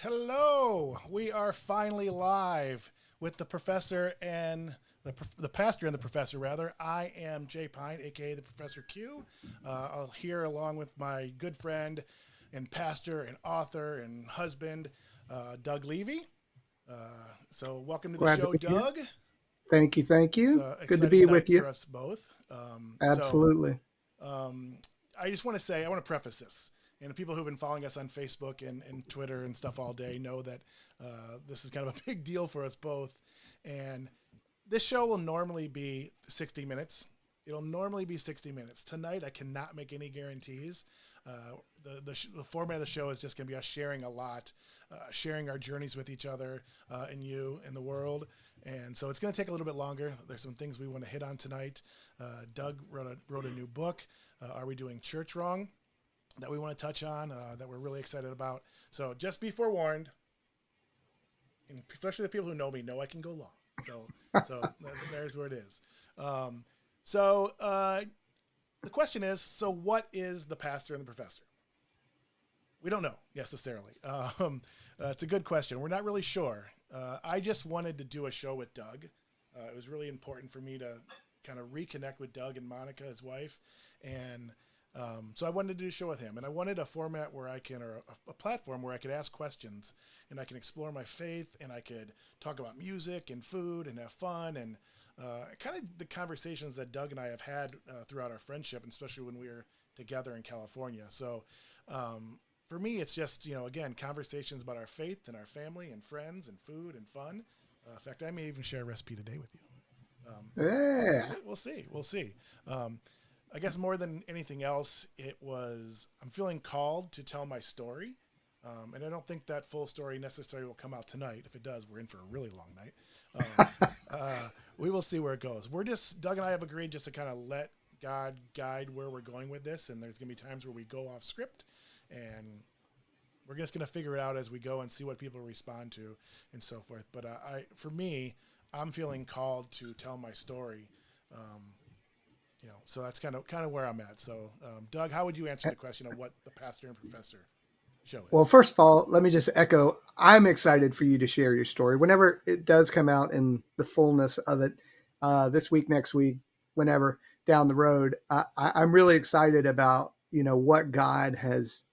Hello, we are finally live with the professor and the pastor and the professor, rather. I am Jay Pine, aka the Professor Q. I'll here along with my good friend and pastor and author and husband, Doug Levy. So welcome to the show, Doug. Thank you, thank you. Good to be with you. For us both. Absolutely. I just want to say, I want to preface this. And the people who've been following us on Facebook and Twitter and stuff all day know that this is kind of a big deal for us both. And this show will normally be 60 minutes. It'll normally be 60 minutes. Tonight, I cannot make any guarantees. The format of the show is just going to be us sharing a lot, sharing our journeys with each other and you and the world. And so it's going to take a little bit longer. There's some things we want to hit on tonight. Doug wrote a new book, Are We Doing Church Wrong?, that we want to touch on, that we're really excited about. So just be forewarned, and especially the people who know me know I can go long. So there's where it is. The question is, so what is the pastor and the professor? We don't know necessarily. It's a good question. We're not really sure. I just wanted to do a show with Doug. It was really important for me to kind of reconnect with Doug and Monica, his wife. And so I wanted to do a show with him. And I wanted a format where I can, or a platform where I could ask questions and I can explore my faith and I could talk about music and food and have fun and kind of the conversations that Doug and I have had throughout our friendship, and especially when we were together in California. So for me, it's just, again, conversations about our faith and our family and friends and food and fun. In fact, I may even share a recipe today with you. Yeah. We'll see. I guess more than anything else, I'm feeling called to tell my story. And I don't think that full story necessarily will come out tonight. If it does, we're in for a really long night. We will see where it goes. Doug and I have agreed just to kind of let God guide where we're going with this. And there's going to be times where we go off script and we're just going to figure it out as we go and see what people respond to and so forth. But for me, I'm feeling called to tell my story. So that's kind of where I'm at. So, Doug, how would you answer the question of what the pastor and professor show is? Well, first of all, let me just echo, I'm excited for you to share your story whenever it does come out in the fullness of it, this week, next week, whenever down the road. I'm really excited about, what God has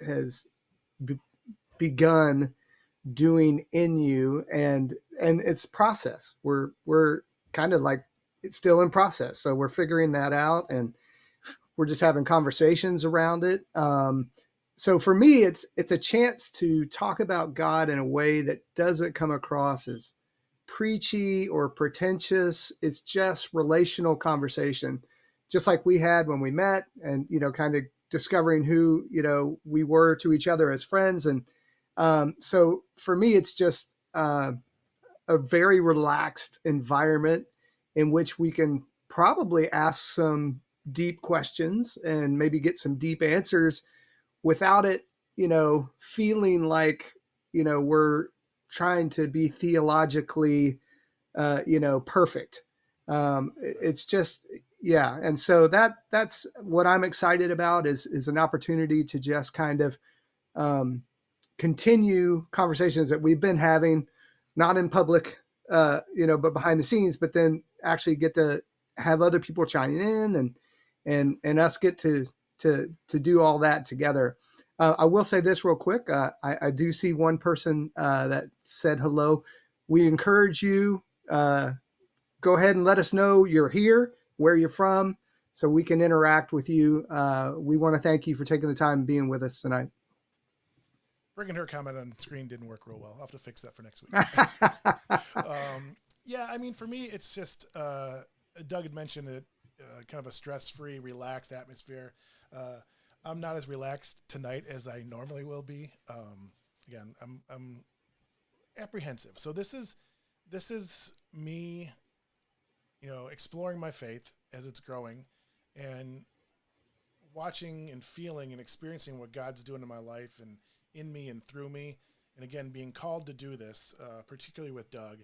begun doing in you, and it's process. We're kind of like, it's still in process. So we're figuring that out and we're just having conversations around it. So for me, it's a chance to talk about God in a way that doesn't come across as preachy or pretentious. It's just relational conversation, just like we had when we met, and, kind of discovering who, we were to each other as friends. And so for me, it's just a very relaxed environment in which we can probably ask some deep questions and maybe get some deep answers without it, feeling like, we're trying to be theologically, perfect. It's just, yeah. And so that's what I'm excited about is an opportunity to just kind of continue conversations that we've been having, not in public, but behind the scenes, but then actually get to have other people chiming in and us get to do all that together. I will say this real quick. I do see one person that said hello. We encourage you, go ahead and let us know you're here, where you're from, so we can interact with you. We want to thank you for taking the time and being with us tonight. Bringing her comment on screen didn't work real well. I'll have to fix that for next week. Yeah, I mean, for me, it's just, Doug had mentioned it, kind of a stress-free, relaxed atmosphere. I'm not as relaxed tonight as I normally will be. Again, I'm apprehensive. So this is me, exploring my faith as it's growing and watching and feeling and experiencing what God's doing in my life and in me and through me. And again, being called to do this, particularly with Doug.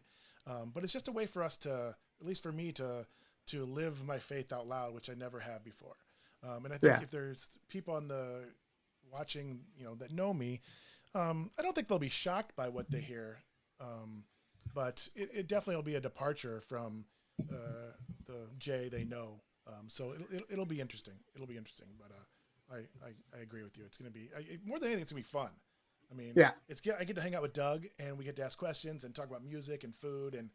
But it's just a way for us to, at least for me, to live my faith out loud, which I never have before. And I think if there's people on the watching, that know me, I don't think they'll be shocked by what they hear. But it definitely will be a departure from the Jay they know. So it'll be interesting. It'll be interesting. But I agree with you. It's going to be more than anything. It's going to be fun. I mean, I get to hang out with Doug and we get to ask questions and talk about music and food, and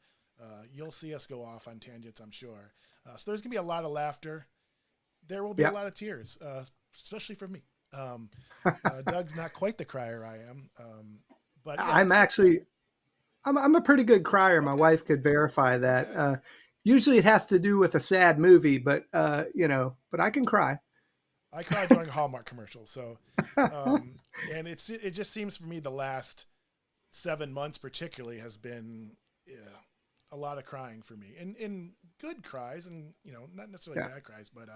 you'll see us go off on tangents, I'm sure. So there's going to be a lot of laughter. There will be a lot of tears, especially for me. Um, Doug's not quite the crier I am. But yeah, I'm actually, I'm a pretty good crier. My okay. wife could verify that. Okay. Usually it has to do with a sad movie, but but I can cry. I cry during Hallmark commercials. So, um, and it just seems for me the last 7 months particularly has been yeah, a lot of crying for me, in good cries, and not necessarily Yeah, bad cries, but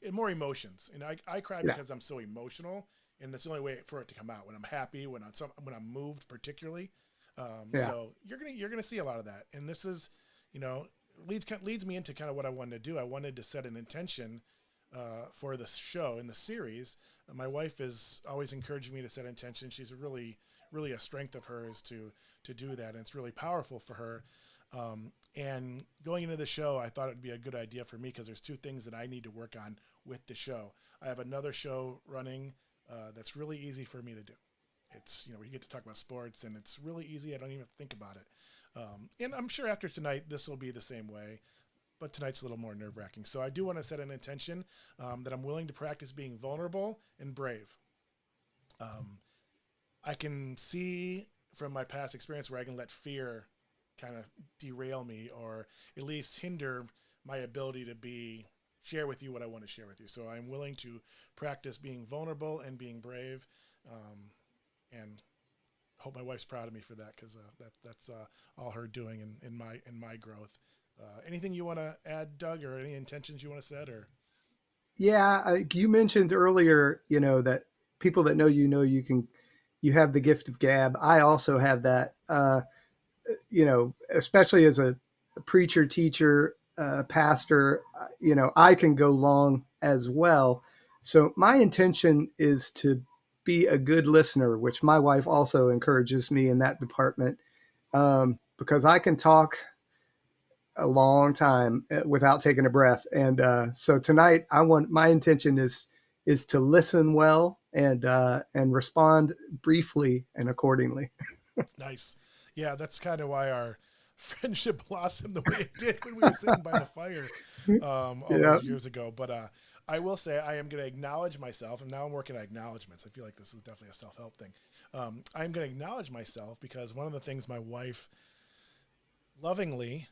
in more emotions. And I cry yeah, because I'm so emotional, and that's the only way for it to come out. When I'm happy, when I'm moved particularly. yeah. So you're gonna see a lot of that, and this is, you know, leads me into kind of what I wanted to do. I wanted to set an intention for the show in the series. My wife is always encouraging me to set intention. She's really a strength of hers to do that, and it's really powerful for her. And going into the show, I thought it would be a good idea for me because there's two things that I need to work on with the show. I have another show running that's really easy for me to do. It's we get to talk about sports, and it's really easy. I don't even think about it. And I'm sure after tonight, this will be the same way. But tonight's a little more nerve wracking. So I do want to set an intention that I'm willing to practice being vulnerable and brave. Um, I can see from my past experience where I can let fear kind of derail me or at least hinder my ability to share with you what I want to share with you. So I'm willing to practice being vulnerable and being brave, and hope my wife's proud of me for that because that's all her doing in my growth. Anything you want to add, Doug, or any intentions you want to set, or Yeah, you mentioned earlier, that people that know you have the gift of gab. I also have that. Especially as a preacher, teacher, pastor, I can go long as well. So my intention is to be a good listener, which my wife also encourages me in that department, because I can talk a long time without taking a breath. And so tonight, my intention is to listen well and respond briefly and accordingly. nice? Yeah, that's kind of why our friendship blossomed the way it did when we were sitting by the fire all Yeah. those years ago. But I will say I am going to acknowledge myself, and now I'm working on acknowledgments. I feel like this is definitely a self-help thing. I'm going to acknowledge myself because one of the things my wife lovingly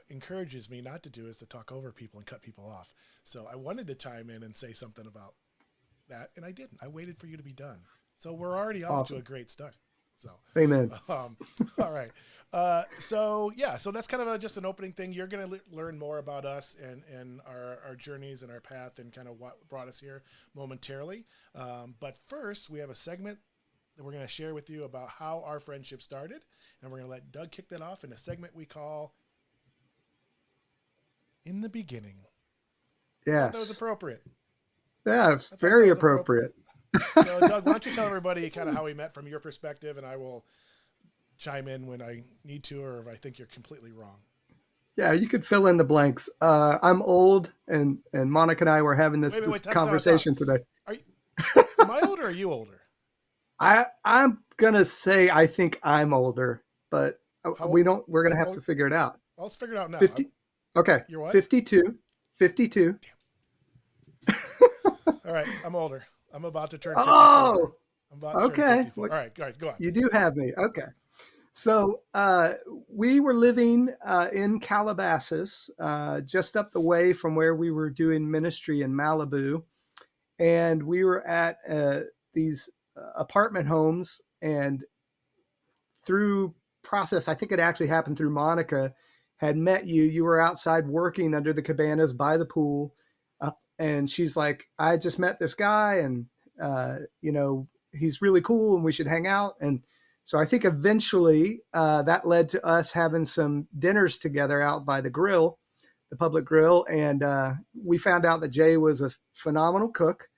encourages me not to do is to talk over people and cut people off. So I wanted to chime in and say something about that, and I didn't. I waited for you to be done. So we're already off to a Awesome. great start. So, Amen. um, all right. So yeah, so that's kind of just an opening thing. You're going to learn more about us and our journeys and our path and kind of what brought us here momentarily. But first, we have a segment that we're going to share with you about how our friendship started, and we're going to let Doug kick that off in a segment we call "In the Beginning." I thought that was Yes. appropriate. Yeah, it's I thought that very was appropriate. appropriate. So, Doug, why don't you tell everybody kind of how we met from your perspective, and I will chime in when I need to, or if I think you're completely wrong. Yeah, you could fill in the blanks. I'm old, and Monica and I were having Wait, wait, this wait, time. conversation today. Are you, am I older or are you older? I'm gonna say I think I'm older, but How? we're gonna have Well, to figure it out. let's figure it out now. 50. Okay, You're what? 52. 52. All right, I'm older. I'm about to turn 54. Oh, I'm about to turn okay. 54. Well, All right, guys, go on. you do have me. Okay. So we were living in Calabasas, just up the way from where we were doing ministry in Malibu. And we were at these apartment homes. And through process, I think it actually happened through Monica, had met you. You were outside working under the cabanas by the pool. And she's like, I just met this guy, and, he's really cool and we should hang out. And so I think eventually that led to us having some dinners together out by the grill, the public grill. And we found out that Jay was a phenomenal cook,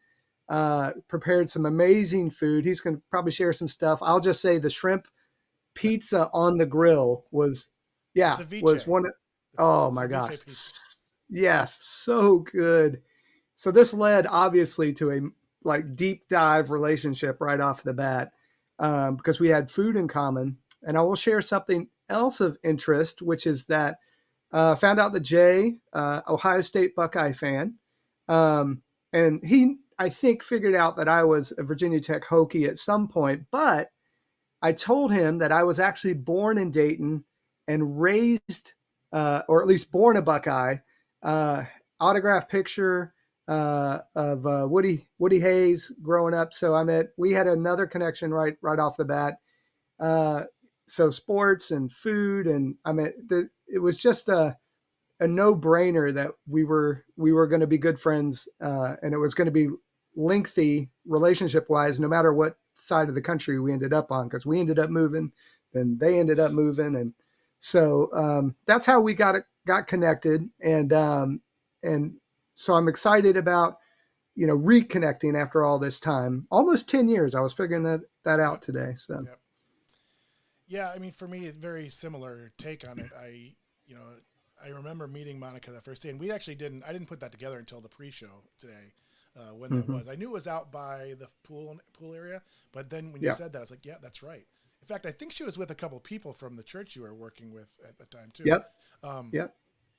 prepared some amazing food. He's going to probably share some stuff. I'll just say the shrimp pizza on the grill was, The yeah, was ceviche. one. Oh The my gosh. ceviche pizza. Yes. So good. So this led obviously to a like deep dive relationship right off the bat, because we had food in common. And I will share something else of interest, which is that found out that Jay, Ohio State Buckeye fan, and I think, figured out that I was a Virginia Tech Hokie at some point, but I told him that I was actually born in Dayton and raised, or at least born a Buckeye. Autograph picture of Woody Hayes growing up. So we had another connection right off the bat. So sports and food, and it was just a no-brainer that we were going to be good friends, and it was going to be lengthy relationship-wise, no matter what side of the country we ended up on, because we ended up moving, and they ended up moving, and so that's how we got connected, and so I'm excited about reconnecting after all this time, almost 10 years. I was figuring that out today. So yeah, I mean, for me, it's very similar take on it. I remember meeting Monica that first day, and I didn't put that together until the pre-show today, when that was. I knew it was out by the pool area, but then when you said that, I was like, yeah, that's right. In fact, I think she was with a couple of people from the church you were working with at the time too. Yep.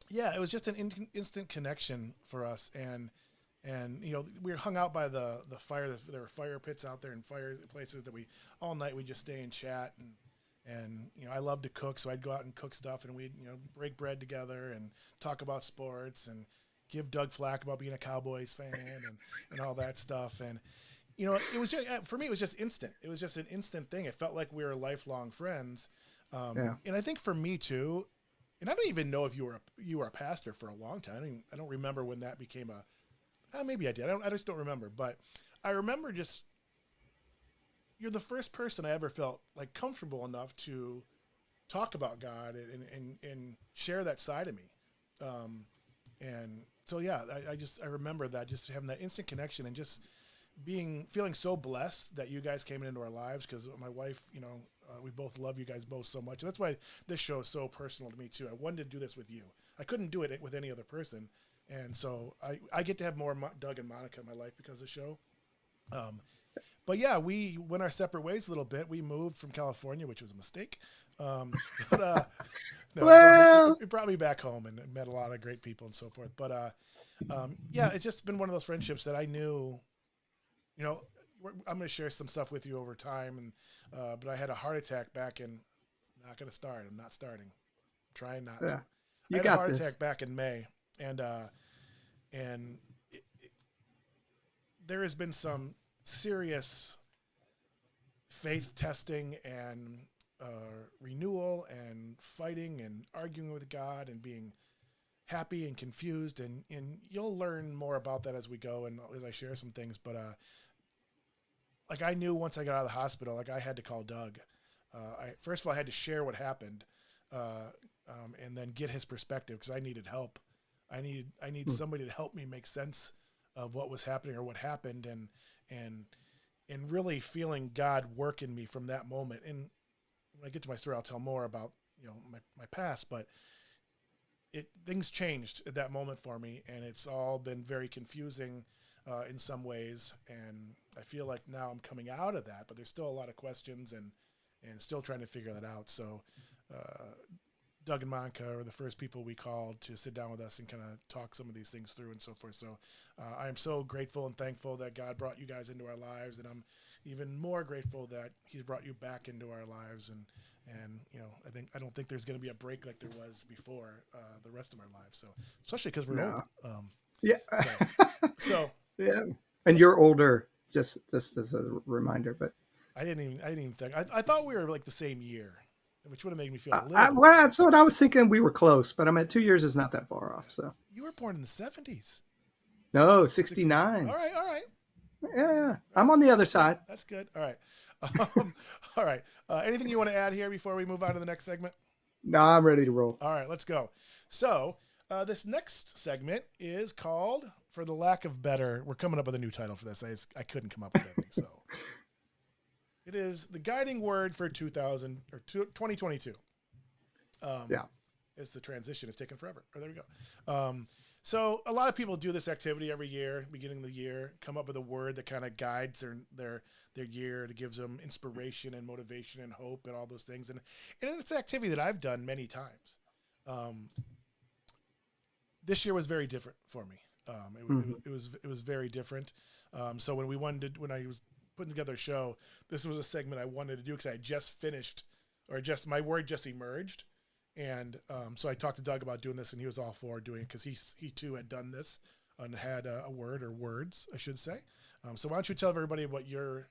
Yeah, it was just an instant connection for us, and we were hung out by the fire. There were fire pits out there and fire places that all night we just stay and chat, and I love to cook, so I'd go out and cook stuff, and we'd break bread together and talk about sports and give Doug flack about being a Cowboys fan and all that stuff. And it was just, for me, it was just instant. It was just an instant thing. It felt like we were lifelong friends. And I think for me too, and I don't even know if you were a pastor for a long time. I don't remember when that became maybe I did. I just don't remember. But I remember you're the first person I ever felt like comfortable enough to talk about God and share that side of me. And so, yeah, I remember that, just having that instant connection and just feeling so blessed that you guys came into our lives, because my wife, we both love you guys both so much. And that's why this show is so personal to me too. I wanted to do this with you. I couldn't do it with any other person. And so I get to have more Doug and Monica in my life because of the show. But yeah, we went our separate ways a little bit. We moved from California, which was a mistake. No, well, it brought me back home and met a lot of great people and so forth. But yeah, it's just been one of those friendships that I knew, I'm going to share some stuff with you over time. And but I had a heart attack back in, not going to start. I'm not starting. I'm trying not to. I had a heart attack back in May, and there has been some serious faith testing and renewal and fighting and arguing with God and being happy and confused, and you'll learn more about that as we go and as I share some things. But like, I knew once I got out of the hospital, like, I had to call Doug. First of all, I had to share what happened, and then get his perspective, because I needed help. I need somebody to help me make sense of what was happening or what happened, and really feeling God work in me from that moment. And when I get to my story, I'll tell more about my past, but things changed at that moment for me, and it's all been very confusing in some ways. And I feel like now I'm coming out of that, but there's still a lot of questions and still trying to figure that out. So Doug and Monica are the first people we called to sit down with us and kind of talk some of these things through and so forth. So I am so grateful and thankful that God brought you guys into our lives, and I'm even more grateful that He's brought you back into our lives. And I don't think there's going to be a break like there was before the rest of our lives. So especially because we're old. Yeah. So yeah. And you're older, just as a reminder. But I didn't even think. I thought we were like the same year, which would have made me feel a little bit. Well, that's what I was thinking. We were close, but 2 years is not that far off. So you were born in the 70s. No, 69. All right. Yeah. I'm on the other side. That's good. All right. All right. Anything you want to add here before we move on to the next segment? No, I'm ready to roll. All right, let's go. So this next segment is called, for the lack of better, we're coming up with a new title for this. I couldn't come up with anything. So it is the guiding word for 2022. Yeah. It's the transition. It's taken forever. There we go. So a lot of people do this activity every year, beginning of the year, come up with a word that kind of guides their year, that gives them inspiration and motivation and hope and all those things. And it's an activity that I've done many times. This year was very different for me. It was very different. So when I was putting together a show, this was a segment I wanted to do because I had just finished, or just my word just emerged, and so I talked to Doug about doing this, and he was all for doing it because he too had done this and had a word or words, I should say. So why don't you tell everybody what your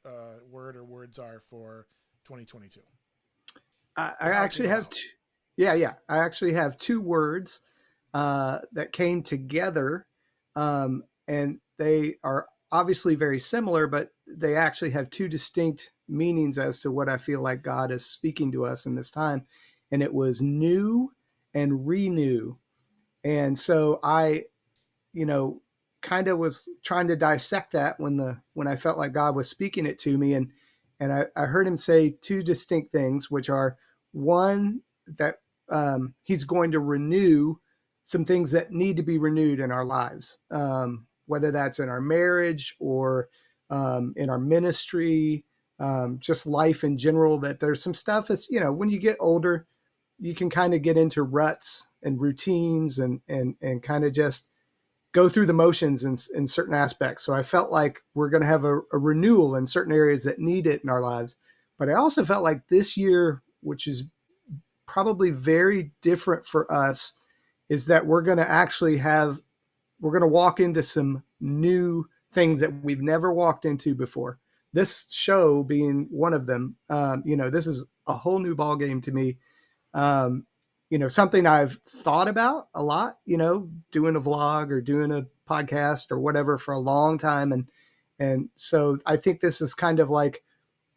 word or words are for 2022? I actually have two. Yeah, yeah. I actually have two words that came together, and they are obviously very similar, but they actually have two distinct meanings as to what I feel like God is speaking to us in this time. And it was new and renew. And so I, you know, kind of was trying to dissect that when I felt like God was speaking it to me, and I heard him say two distinct things, which are one, that he's going to renew some things that need to be renewed in our lives, whether that's in our marriage or in our ministry, just life in general. That there's some stuff that's, when you get older, you can kind of get into ruts and routines and kind of just go through the motions in certain aspects. So I felt like we're going to have a renewal in certain areas that need it in our lives. But I also felt like this year, which is probably very different for us, is that we're going to walk into some new things that we've never walked into before. This show being one of them. This is a whole new ball game to me. Something I've thought about a lot, doing a vlog or doing a podcast or whatever for a long time. And so I think this is kind of like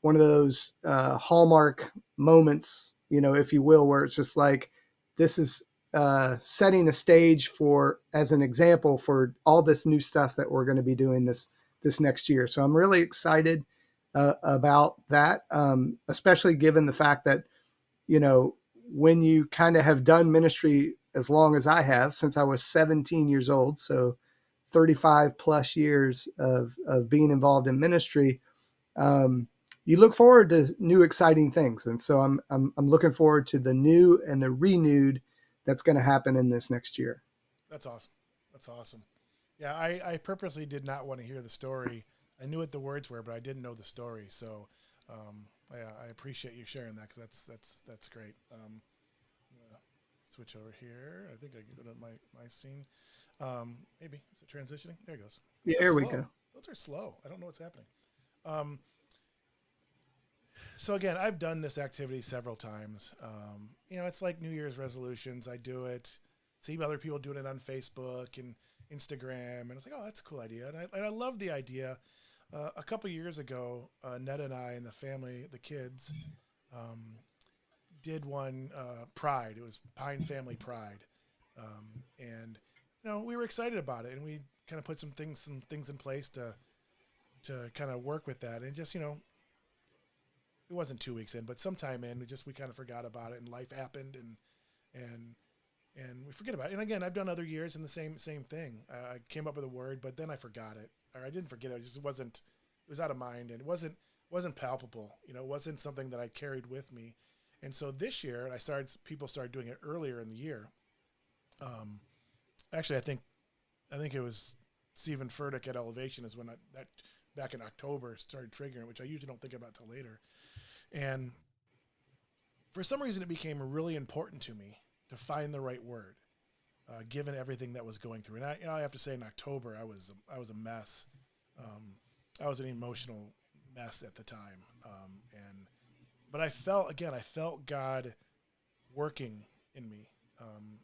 one of those hallmark moments, if you will, where it's just like, this is setting a stage as an example for all this new stuff that we're going to be doing this next year. So I'm really excited about that, especially given the fact that, when you kind of have done ministry as long as I have, since I was 17 years old, so 35 plus years of being involved in ministry, you look forward to new exciting things. And so I'm looking forward to the new and the renewed that's going to happen in this next year. That's awesome. That's awesome. Yeah, I purposely did not want to hear the story. I knew what the words were, but I didn't know the story. So I appreciate you sharing that, because that's great. I'm gonna switch over here. I think I can go to my scene. Maybe is it transitioning? There it goes. Yeah, there we go. Those are slow. I don't know what's happening. So again, I've done this activity several times. It's like New Year's resolutions. I do it, see other people doing it on Facebook and Instagram, and it's like, oh, that's a cool idea. And I love the idea. A couple years ago, Ned and I and the family, the kids, did one Pride. It was Pine Family Pride, and we were excited about it, and we kind of put some things in place to kind of work with that, and just it wasn't 2 weeks in, but sometime in, we kind of forgot about it, and life happened, and we forget about it. And again, I've done other years and the same thing. I came up with a word, but then I forgot it, or I didn't forget it. It was out of mind, and it wasn't palpable. It wasn't something that I carried with me. And so this year, people started doing it earlier in the year. Actually, I think it was Stephen Furtick at Elevation is when that back in October started triggering, which I usually don't think about till later. And for some reason, it became really important to me to find the right word, given everything that was going through. And I have to say, in October, I was a mess. I was an emotional mess at the time. But I felt God working in me.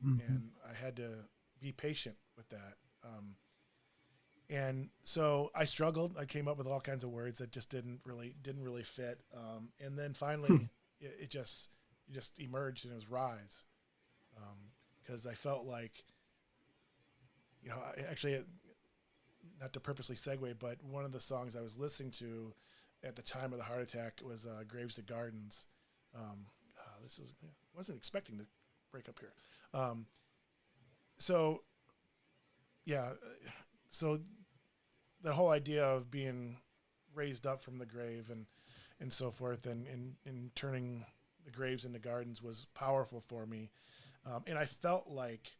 And I had to be patient with that. And so I struggled. I came up with all kinds of words that just didn't really fit. And then finally it just emerged, and it was rise. Because I felt like, not to purposely segue, but one of the songs I was listening to at the time of the heart attack was Graves to Gardens. Wasn't expecting to break up here. So the whole idea of being raised up from the grave and so forth, and turning the graves into gardens was powerful for me. And I felt like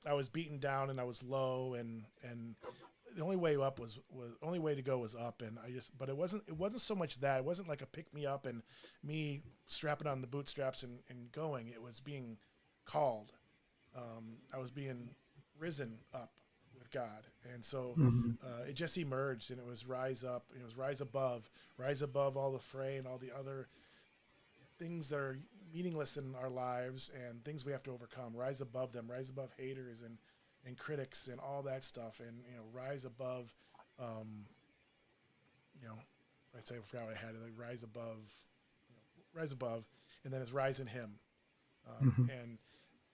I was beaten down and I was low, and the only way up was only way to go was up, and but it wasn't so much that. It wasn't like a pick me up and me strapping on the bootstraps and going. It was being called. I was being risen up with God, and so Mm-hmm. it just emerged, and it was rise up. It was rise above all the fray and all the other things that are meaningless in our lives and things we have to overcome. Rise above them. Rise above haters and critics and all that stuff, and rise above. Um, I say I forgot what I had. Like rise above, rise above, and then it's rise in Him. Mm-hmm. And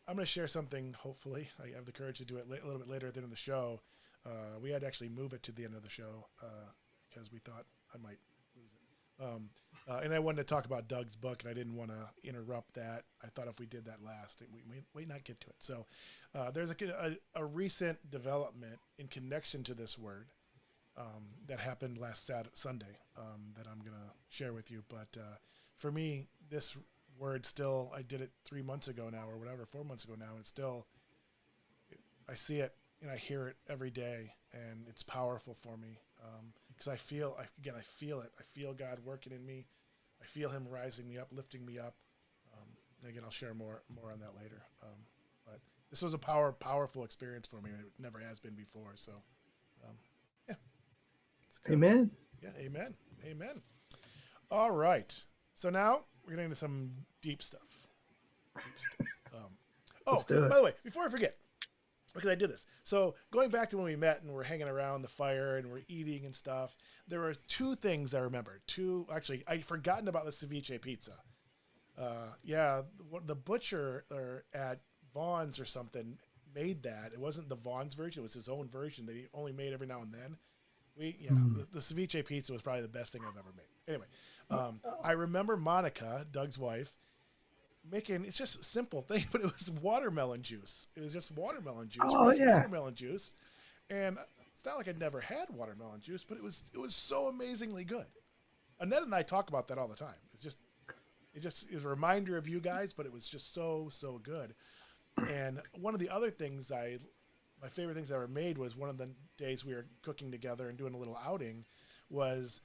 I'm going to share something. Hopefully, I have the courage to do it a little bit later at the end of the show. We had to actually move it to the end of the show because we thought I might lose it. And I wanted to talk about Doug's book, and I didn't want to interrupt that. I thought if we did that last, we might not get to it. So there's a recent development in connection to this word that happened last Sunday that I'm going to share with you. But for me, this word still, I did it 3 months ago now or whatever, 4 months ago now, and I see it and I hear it every day, and it's powerful for me because I feel it. I feel God working in me. I feel Him rising me up, lifting me up. And again, I'll share more on that later. But this was a powerful experience for me. It never has been before. So, yeah, let's go. Amen. Yeah, amen. All right. So now we're getting into some deep stuff. Let's Oh, do it. by the way, before I forget, because I did this. So going back to when we met and we're hanging around the fire and we're eating and stuff, there were two things I remembered. Actually, I'd forgotten about the ceviche pizza. Yeah, the butcher at Vaughn's or something made that. It wasn't the Vaughn's version. It was his own version that he only made every now and then. The ceviche pizza was probably the best thing I've ever made. Anyway, I remember Monica, Doug's wife, making, it's just a simple thing, but it was watermelon juice. It was just watermelon juice, Oh fresh yeah. watermelon juice. And it's not like I'd never had watermelon juice, but it was so amazingly good. Annette and I talk about that all the time. It was a reminder of you guys, but it was just so good. And one of the other things my favorite things I ever made was one of the days we were cooking together and doing a little outing was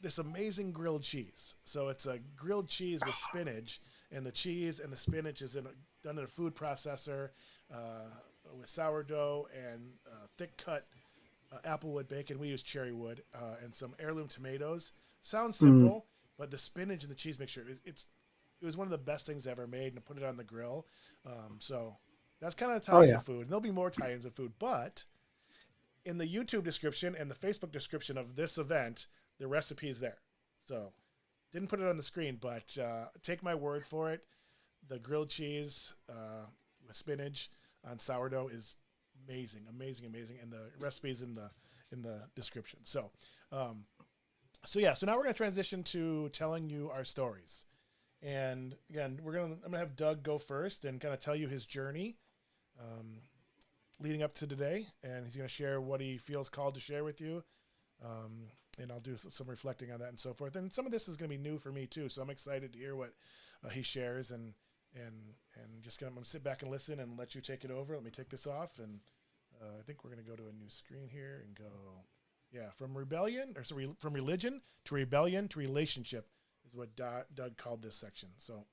this amazing grilled cheese. So it's a grilled cheese with spinach, and the cheese and the spinach is done in a food processor with sourdough and thick cut applewood bacon. We use Cherrywood and some heirloom tomatoes. Sounds simple, but the spinach and the cheese mixture, it was one of the best things I ever made, and to put it on the grill. So that's kind of tie-in with food. And there'll be more tie-ins with food, but in the YouTube description and the Facebook description of this event, the recipe is there. So didn't put it on the screen, but take my word for it. The grilled cheese with spinach on sourdough is amazing. And the recipe is in the description. So so now we're going to transition to telling you our stories. And again, I'm going to have Doug go first and kind of tell you his journey leading up to today. And he's going to share what he feels called to share with you. And I'll do some reflecting on that and so forth. And some of this is going to be new for me too. So I'm excited to hear what he shares and just I'm going to sit back and listen and let you take it over. Let me take this off. And I think we're going to go to a new screen here and go, from religion to rebellion to relationship is what Doug called this section. So I'll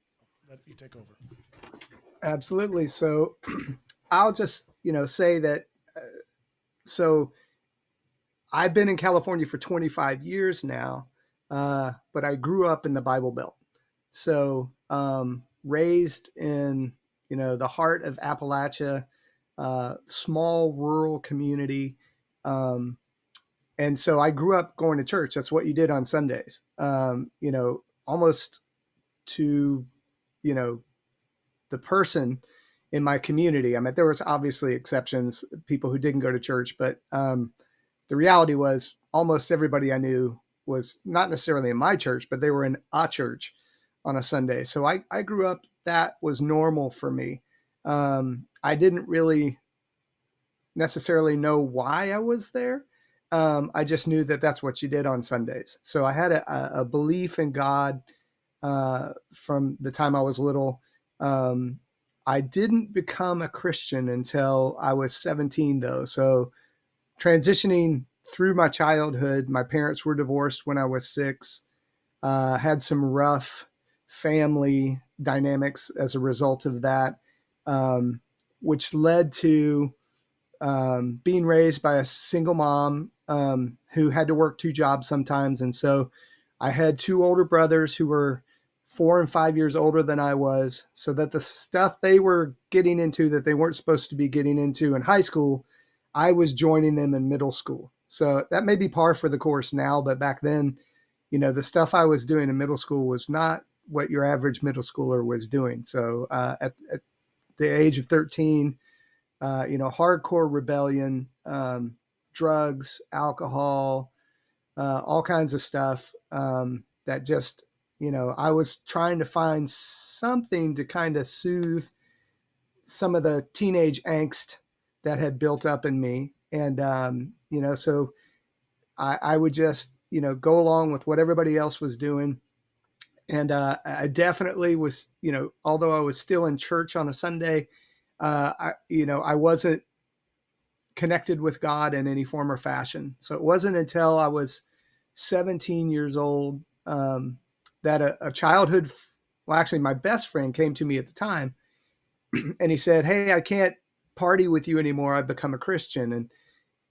let you take over. Absolutely. So I'll just, say that. So I've been in California for 25 years now, but I grew up in the Bible Belt. So raised in, the heart of Appalachia, small rural community. And so I grew up going to church. That's what you did on Sundays, almost to, the person in my community. I mean, there was obviously exceptions, people who didn't go to church, but the reality was almost everybody I knew was not necessarily in my church, but they were in a church on a Sunday. So I grew up, that was normal for me. I didn't really necessarily know why I was there. I just knew that that's what you did on Sundays. So I had a belief in God from the time I was little. I didn't become a Christian until I was 17, though. So transitioning through my childhood. My parents were divorced when I was 6. Had some rough family dynamics as a result of that, um, which led to being raised by a single mom who had to work 2 jobs sometimes. And so I had 2 older brothers who were 4 and 5 years older than I was, so that the stuff they were getting into that they weren't supposed to be getting into in high school, I was joining them in middle school. So that may be par for the course now, but back then, the stuff I was doing in middle school was not what your average middle schooler was doing. So at the age of 13, hardcore rebellion, drugs, alcohol, all kinds of stuff that just, I was trying to find something to kind of soothe some of the teenage angst that had built up in me. And, so I would just, go along with what everybody else was doing. And I definitely was, although I was still in church on a Sunday, I wasn't connected with God in any form or fashion. So it wasn't until I was 17 years old that a childhood, well, actually, my best friend came to me at the time and he said, "Hey, I can't party with you anymore. I've become a Christian." And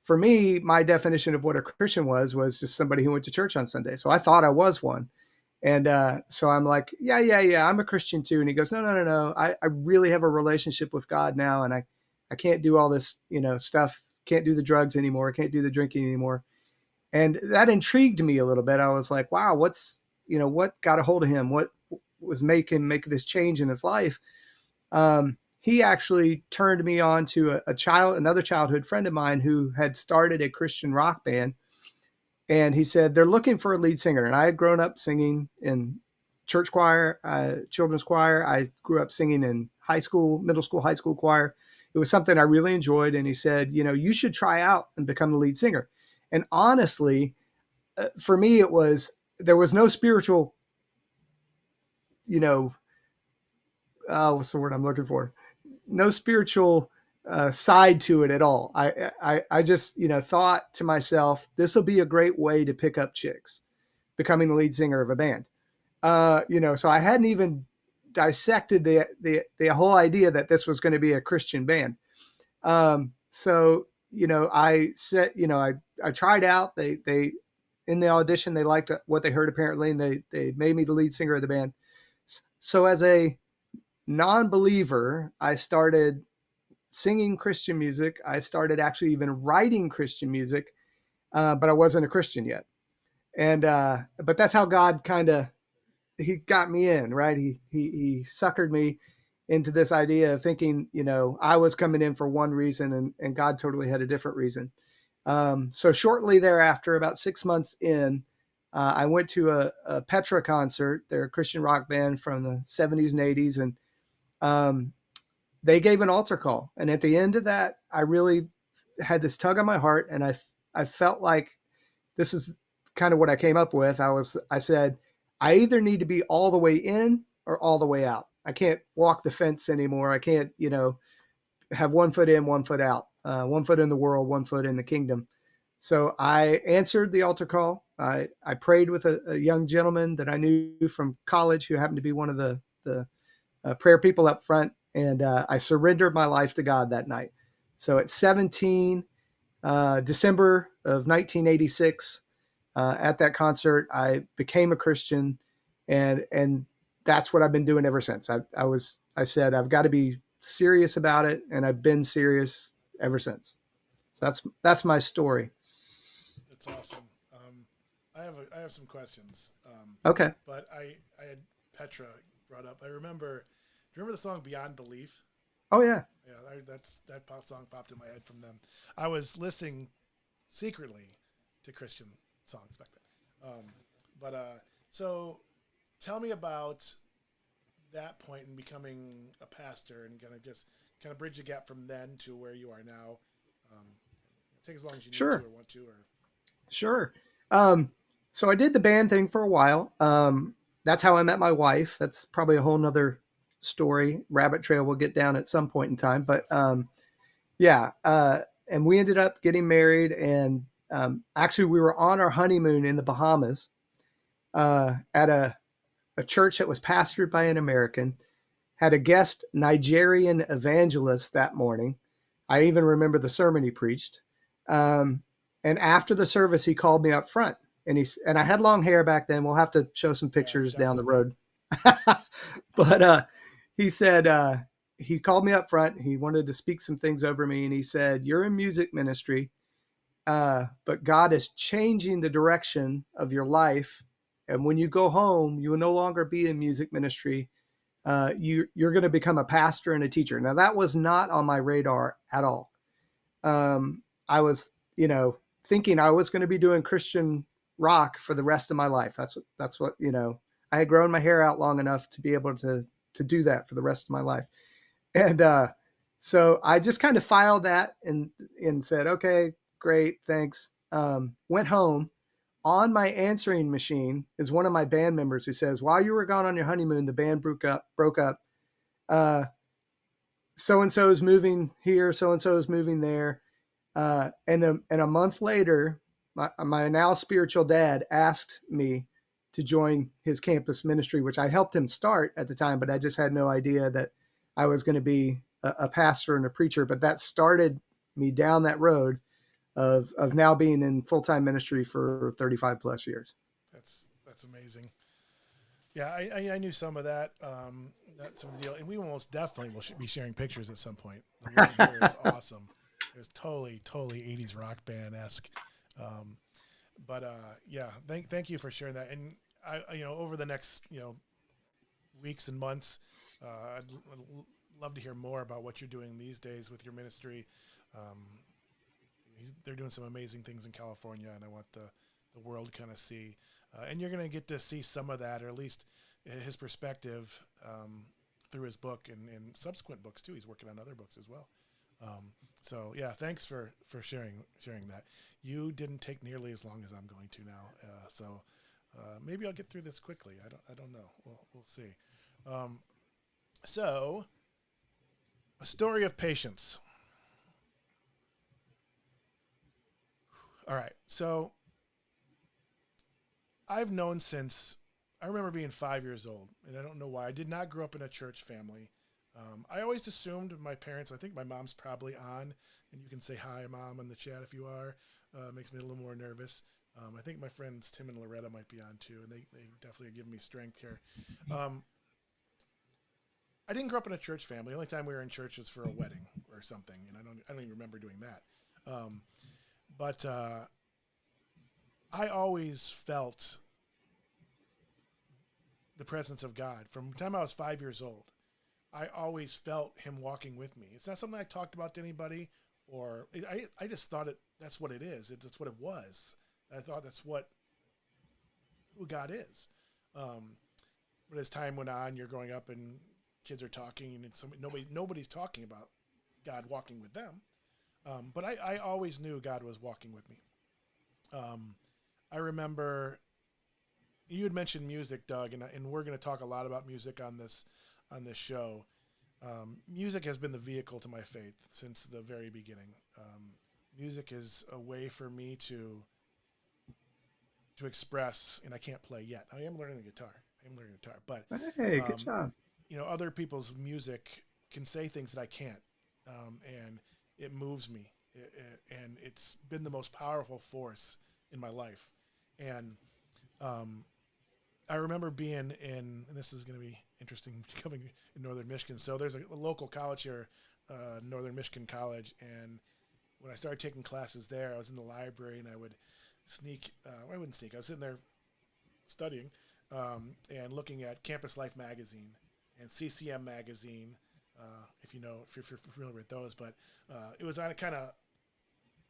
for me, my definition of what a Christian was just somebody who went to church on Sunday. So I thought I was one. And so I'm like, yeah, I'm a Christian too. And he goes, no. I really have a relationship with God now. And I can't do all this, stuff. Can't do the drugs anymore. Can't do the drinking anymore. And that intrigued me a little bit. I was like, wow, what got a hold of him? What was make this change in his life? He actually turned me on to another childhood friend of mine who had started a Christian rock band. And he said, they're looking for a lead singer. And I had grown up singing in church choir, children's choir. I grew up singing in high school, middle school, high school choir. It was something I really enjoyed. And he said, you should try out and become the lead singer. And honestly, for me, there was no spiritual, what's the word I'm looking for? No spiritual side to it at all. I just, thought to myself, this will be a great way to pick up chicks, becoming the lead singer of a band. So I hadn't even dissected the whole idea that this was going to be a Christian band. So, I said, I tried out, they, in the audition, they liked what they heard apparently, and they made me the lead singer of the band. So as a non-believer, I started singing Christian music. I started actually even writing Christian music, but I wasn't a Christian yet. And but that's how God he got me in, right? He suckered me into this idea of thinking, I was coming in for one reason and God totally had a different reason. So shortly thereafter, about 6 months in, I went to a Petra concert. They're a Christian rock band from the 70s and 80s. And they gave an altar call. And at the end of that, I really had this tug on my heart. And I felt like this is kind of what I came up with. I said, I either need to be all the way in or all the way out. I can't walk the fence anymore. I can't, have one foot in, one foot out, one foot in the world, one foot in the kingdom. So I answered the altar call. I prayed with a young gentleman that I knew from college who happened to be one of the prayer people up front. And I surrendered my life to God that night. So at 17, December of 1986, at that concert, I became a Christian, and that's what I've been doing ever since. I said, I've got to be serious about it, and I've been serious ever since. So that's my story. That's awesome. I have some questions. Okay. But I had Petra brought up. I remember. Do you remember the song Beyond Belief? Oh yeah. Yeah, that song popped in my head from them. I was listening secretly to Christian songs back then. So tell me about that point in becoming a pastor and kind of bridge the gap from then to where you are now. Take as long as you need Sure. to or want to. Sure. So I did the band thing for a while. That's how I met my wife. That's probably a whole nother story, rabbit trail we'll get down at some point in time. But yeah. and we ended up getting married. And actually, we were on our honeymoon in the Bahamas at a church that was pastored by an American. Had a guest Nigerian evangelist that morning. I even remember the sermon he preached. And after the service, he called me up front, and I had long hair back then. We'll have to show some pictures down the road. But he said he called me up front. He wanted to speak some things over me, and he said, "You're in music ministry, but God is changing the direction of your life. And when you go home, you will no longer be in music ministry. You're going to become a pastor and a teacher." Now, that was not on my radar at all. I was, thinking I was going to be doing Christian rock for the rest of my life. That's what, I had grown my hair out long enough to be able to do that for the rest of my life. And so I just kind of filed that and said, okay, great, thanks. Went home. On my answering machine is one of my band members who says, "While you were gone on your honeymoon, the band broke up. So-and-so is moving here. So-and-so is moving there." And a month later, my now spiritual dad asked me to join his campus ministry, which I helped him start at the time, but I just had no idea that I was going to be a pastor and a preacher. But that started me down that road of now being in full-time ministry for 35 plus years. That's amazing. Yeah, I knew some of that. That's some of the deal, and we most definitely will be sharing pictures at some point. The one here is awesome. It was totally 80s rock band esque. Yeah, thank you for sharing that. And I over the next weeks and months, I'd love to hear more about what you're doing these days with your ministry. They're doing some amazing things in California, and I want the world to kind of see. And you're going to get to see some of that, or at least his perspective through his book and subsequent books too. He's working on other books as well. So yeah, thanks for sharing that. You didn't take nearly as long as I'm going to now. So maybe I'll get through this quickly. I don't know. We'll see. So a story of patience. All right. So I've known since I remember being 5 years old, and I don't know why. I did not grow up in a church family. I always assumed my parents, I think my mom's probably on, and you can say hi, Mom, in the chat if you are. Makes me a little more nervous. I think my friends Tim and Loretta might be on too, and they definitely are giving me strength here. I didn't grow up in a church family. The only time we were in church was for a wedding or something, and I don't even remember doing that. But I always felt the presence of God. From the time I was 5 years old, I always felt him walking with me. It's not something I talked about to anybody, or I just thought that's what it is. It's what it was. I thought that's who God is. But as time went on, you're growing up and kids are talking, and nobody's talking about God walking with them. But I always knew God was walking with me. I remember you had mentioned music, Doug, and we're going to talk a lot about music on this show. Music has been the vehicle to my faith since the very beginning. Music is a way for me to express, and I can't play yet. I am learning the guitar. But hey, good job. Other people's music can say things that I can't, and it moves me, and it's been the most powerful force in my life. And I remember being in, and this is going to be interesting, coming in Northern Michigan. So there's a local college here, Northern Michigan College, and when I started taking classes there, I was in the library, and I would sneak. I wouldn't sneak. I was sitting there studying and looking at Campus Life magazine and CCM magazine, if you're familiar with those. But it was on a kind of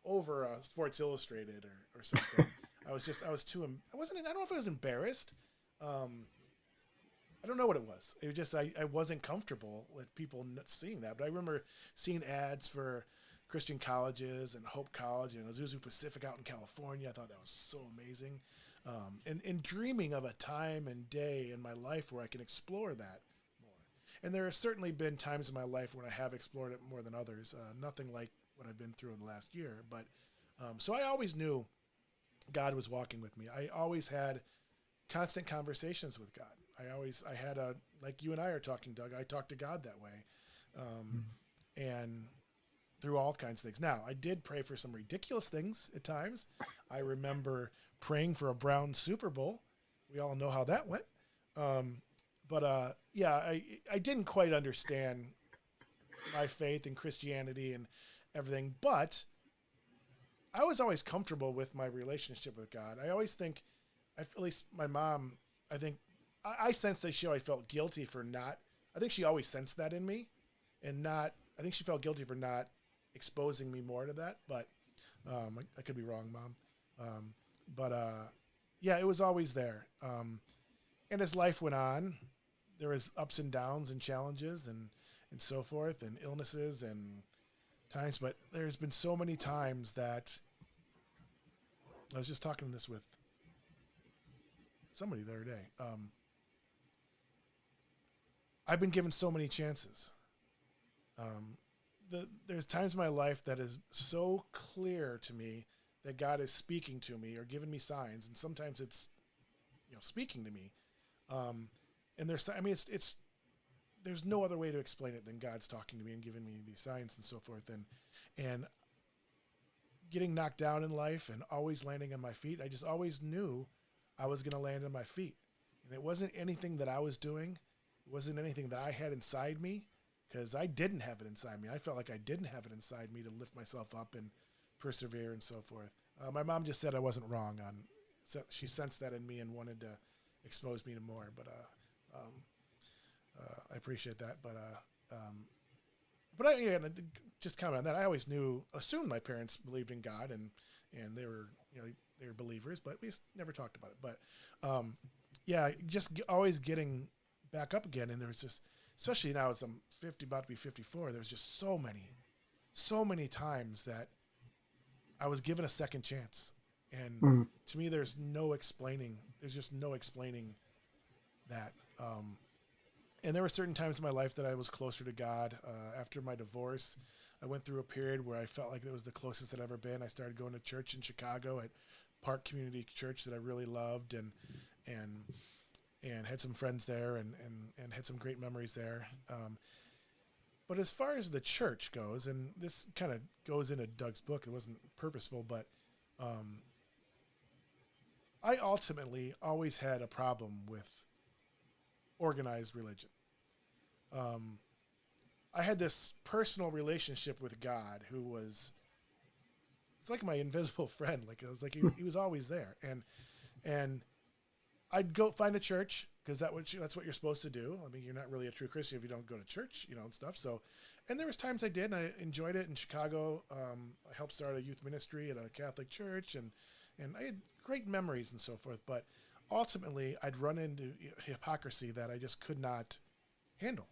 over Sports Illustrated or something. I don't know if I was embarrassed. I don't know what it was. It was just I wasn't comfortable with people seeing that. But I remember seeing ads for Christian colleges and Hope College and Azusa Pacific out in California. I thought that was so amazing. And dreaming of a time and day in my life where I can explore that more. And there have certainly been times in my life when I have explored it more than others. Nothing like what I've been through in the last year. But so I always knew God was walking with me. I always had constant conversations with God. I had like you and I are talking, Doug. I talked to God that way, and through all kinds of things. Now, I did pray for some ridiculous things at times. I remember praying for a Brown Super Bowl. We all know how that went. Yeah, I didn't quite understand my faith in Christianity and everything, but I was always comfortable with my relationship with God. I always think, at least my mom, I think, I sensed that she always felt guilty for not, I think she always sensed that in me, and not, I think she felt guilty for not exposing me more to that, but I could be wrong, Mom. But yeah, it was always there. And as life went on, there was ups and downs and challenges and so forth, and illnesses and times, but there's been so many times that I was just talking this with somebody the other day. I've been given so many chances. There's times in my life that is so clear to me that God is speaking to me or giving me signs, and sometimes it's, speaking to me. And there's no other way to explain it than God's talking to me and giving me these signs and so forth. And getting knocked down in life and always landing on my feet, I just always knew I was going to land on my feet. And it wasn't anything that I was doing. It wasn't anything that I had inside me, because I didn't have it inside me. I felt like I didn't have it inside me to lift myself up and persevere and so forth. My mom just said I wasn't wrong she sensed that in me and wanted to expose me to more, but I appreciate that. But I just comment on that. I always assumed my parents believed in God and they were, they were believers, but we just never talked about it. But yeah, just always getting back up again. And there was just, especially now as I'm about to be 54, there's just so many times that I was given a second chance. And to me, there's just no explaining that. And there were certain times in my life that I was closer to God. After my divorce, I went through a period where I felt like it was the closest I'd ever been. I started going to church in Chicago at Park Community Church that I really loved, and had some friends there, and had some great memories there. But as far as the church goes, and this kind of goes into Doug's book, it wasn't purposeful, but I ultimately always had a problem with organized religion. I had this personal relationship with God it's like my invisible friend. Like, it was like he was always there. And I'd go find a church, because that's what you're supposed to do. I mean, you're not really a true Christian if you don't go to church, and stuff. So, and there was times I did, and I enjoyed it in Chicago. I helped start a youth ministry at a Catholic church, and I had great memories and so forth. But ultimately, I'd run into hypocrisy that I just could not handle.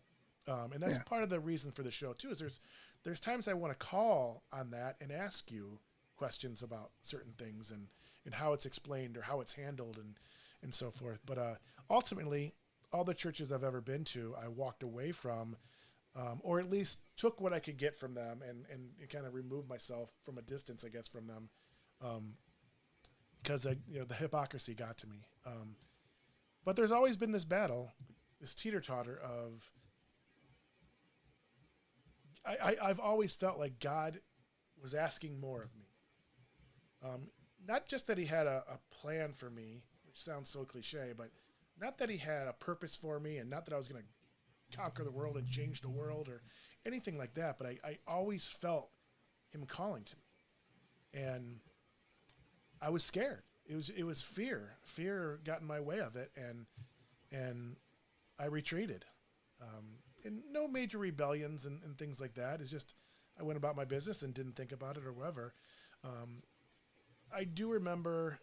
And that's part of the reason for the show too, is there's times I want to call on that and ask you questions about certain things and how it's explained or how it's handled and so forth. But ultimately, all the churches I've ever been to, I walked away from, or at least took what I could get from them and kind of removed myself from a distance, I guess, from them, because the hypocrisy got to me. But there's always been this battle, this teeter-totter of, I've always felt like God was asking more of me. Not just that he had a plan for me, which sounds so cliche, but not that he had a purpose for me, and not that I was going to conquer the world and change the world or anything like that, but I always felt him calling to me. And I was scared. It was fear. Fear got in my way of it, and I retreated. And no major rebellions and things like that. It's just I went about my business and didn't think about it or whatever. I do remember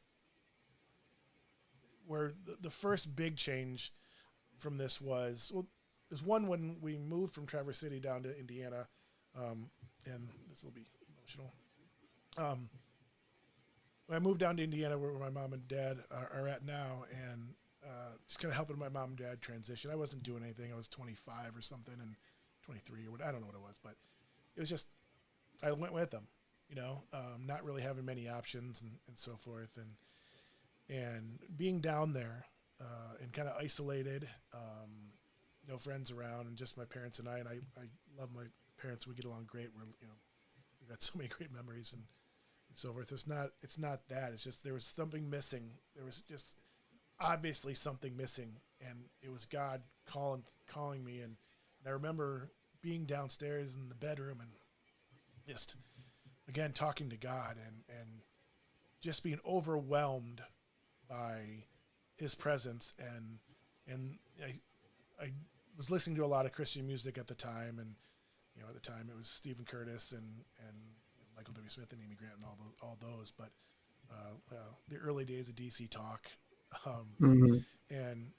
where the first big change from this was, there's one when we moved from Traverse City down to Indiana, and this will be emotional. When I moved down to Indiana, where my mom and dad are at now, and just kind of helping my mom and dad transition. I wasn't doing anything. I was 25 or something, and 23 or what, I don't know what it was, but it was just I went with them, not really having many options and so forth. And being down there and kind of isolated, no friends around, and just my parents and I love my parents. We get along great. We've got so many great memories and so forth. It's not that. It's just there was something missing. There was just obviously something missing, and it was God calling me. And I remember being downstairs in the bedroom and just again talking to God and just being overwhelmed by His presence. And I was listening to a lot of Christian music at the time, and at the time it was Stephen Curtis and Michael W. Smith and Amy Grant and all those. But the early days of DC Talk, Mm-hmm. and